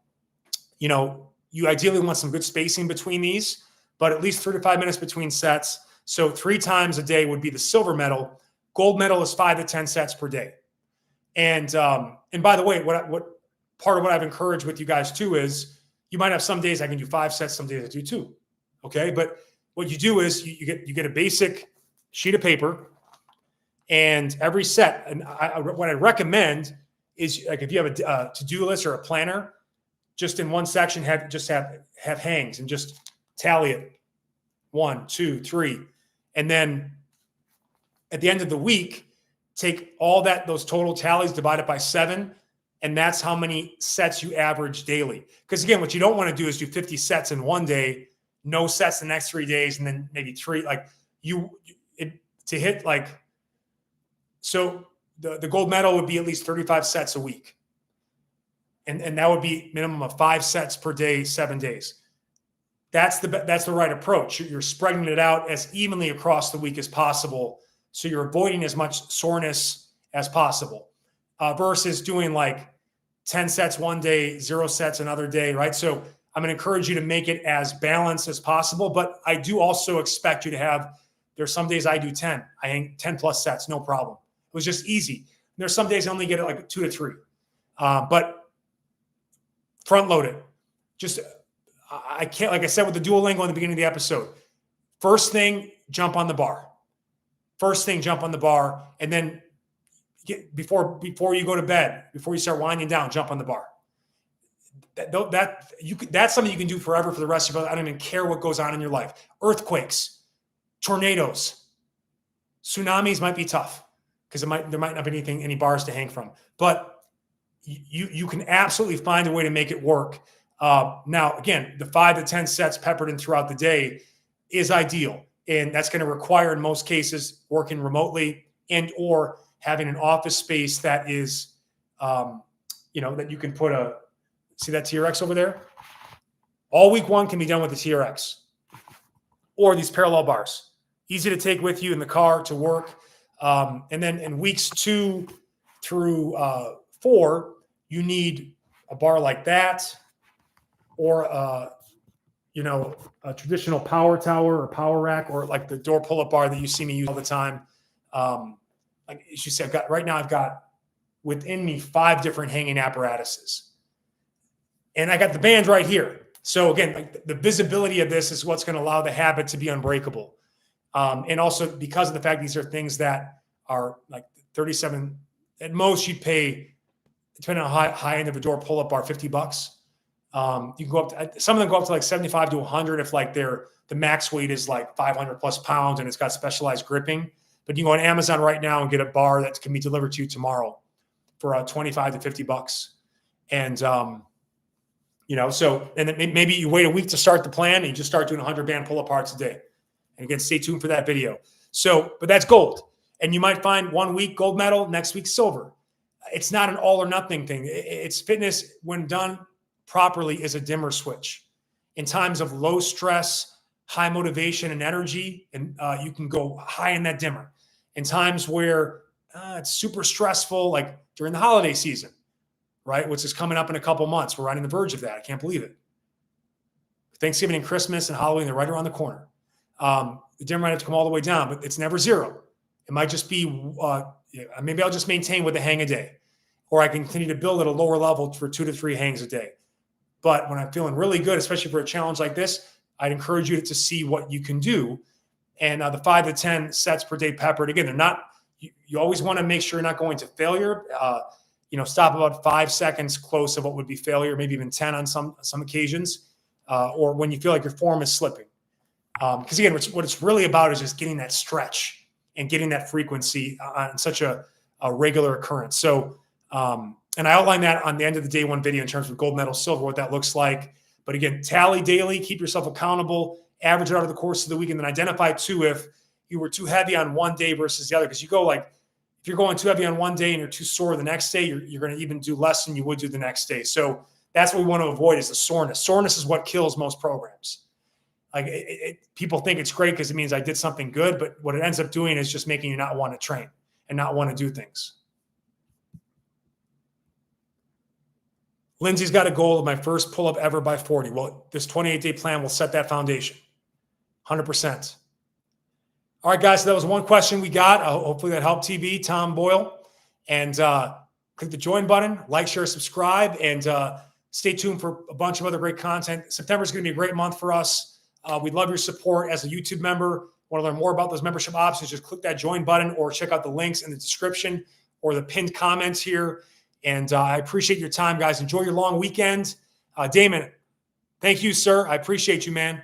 you ideally want some good spacing between these, but at least 3 to 5 minutes between sets. So 3 times a day would be the silver medal. Gold medal is 5 to 10 sets per day. And by the way, what part of what I've encouraged with you guys too is you might have some days I can do 5 sets, some days I do 2. Okay. But what you do is you get a basic sheet of paper, and every set, and what I recommend is, like, if you have a to-do list or a planner, just in one section, have hangs and just tally it 1, 2, 3. And then at the end of the week, take all those total tallies, divide it by 7. And that's how many sets you average daily. Because again, what you don't want to do is do 50 sets in one day, no sets the next 3 days, and then maybe 3. Like to hit, like, so the gold medal would be at least 35 sets a week. And that would be minimum of 5 sets per day, 7 days. That's the right approach. You're spreading it out as evenly across the week as possible, so you're avoiding as much soreness as possible, versus doing like 10 sets one day, 0 sets another day, right? So I'm going to encourage you to make it as balanced as possible, but I do also expect you to have, there's some days I do 10. I hang 10 plus sets, no problem. It was just easy. There's some days I only get it like 2 to 3, but front load it. Just, I can't, like I said with the Duolingo in the beginning of the episode, first thing, jump on the bar. And then before you go to bed, before you start winding down, jump on the bar. That's something you can do forever for the rest of your life. I don't even care what goes on in your life. Earthquakes, tornadoes, tsunamis might be tough because there might not be any bars to hang from, but you can absolutely find a way to make it work. Now, again, the 5 to 10 sets peppered in throughout the day is ideal. And that's going to require, in most cases, working remotely and/or having an office space that is, that you can put see that TRX over there? All week 1 can be done with the TRX or these parallel bars. Easy to take with you in the car to work. And then in weeks 2 through 4, you need a bar like that, or a traditional power tower or power rack, or like the door pull-up bar that you see me use all the time. Like you said, I've got within me 5 different hanging apparatuses, and I got the band right here. So again, like the visibility of this is what's going to allow the habit to be unbreakable. And also because of the fact these are things that are like 37, at most you'd pay, depending on high end of a door pull-up bar, $50. You can go up to, some of them go up to like 75 to 100 if like the max weight is like 500 plus pounds and it's got specialized gripping. But you can go on Amazon right now and get a bar that can be delivered to you tomorrow for 25 to $50. And so, and then maybe you wait a week to start the plan and you just start doing 100 band pull aparts a day. And again, stay tuned for that video. So, but that's gold. And you might find one week gold medal, next week silver. It's not an all or nothing thing. It's fitness, when done properly, is a dimmer switch. In times of low stress, high motivation and energy, and you can go high in that dimmer. In times where it's super stressful, like during the holiday season, right? Which is coming up in a couple months. We're right on the verge of that. I can't believe it. Thanksgiving and Christmas and Halloween, they're right around the corner. The dimmer might have to come all the way down, but it's never 0. It might just be, maybe I'll just maintain with a hang a day, or I can continue to build at a lower level for 2 to 3 hangs a day. But when I'm feeling really good, especially for a challenge like this, I'd encourage you to see what you can do. And the 5 to 10 sets per day peppered, again, they're not, you always want to make sure you're not going to failure. stop about 5 seconds close of what would be failure, maybe even 10 on some occasions, or when you feel like your form is slipping. Because again, what it's really about is just getting that stretch and getting that frequency on such a regular occurrence. So, and I outlined that on the end of the day one video in terms of gold medal, silver, what that looks like. But again, tally daily, keep yourself accountable, average it out over the course of the week, and then identify too if you were too heavy on one day versus the other. Because you go like, if you're going too heavy on one day and you're too sore the next day, you're going to even do less than you would do the next day. So that's what we want to avoid is the soreness. Soreness is what kills most programs. Like people think it's great because it means I did something good, but what it ends up doing is just making you not want to train and not want to do things. Lindsay's got a goal of my first pull-up ever by 40. Well, this 28-day plan will set that foundation, 100%. All right, guys, so that was one question we got. Hopefully that helped TB, Tom Boyle. And click the join button, like, share, subscribe, and stay tuned for a bunch of other great content. September is going to be a great month for us. We'd love your support as a YouTube member. Want to learn more about those membership options, just click that join button or check out the links in the description or the pinned comments here. And I appreciate your time, guys. Enjoy your long weekend. Damon, thank you, sir. I appreciate you, man.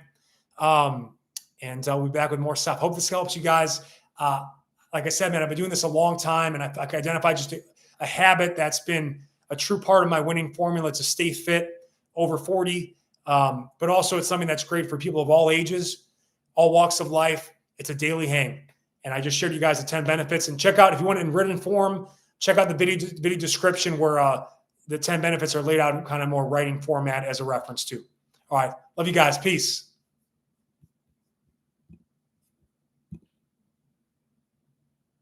And we'll be back with more stuff. Hope this helps you guys. Like I said, man, I've been doing this a long time, and I've identified just a habit that's been a true part of my winning formula to stay fit over 40. But also it's something that's great for people of all ages, all walks of life. It's a daily hang. And I just shared you guys the 10 benefits. And check out, if you want it in written form, check out the video description where the 10 benefits are laid out in kind of more writing format as a reference too. All right. Love you guys. Peace.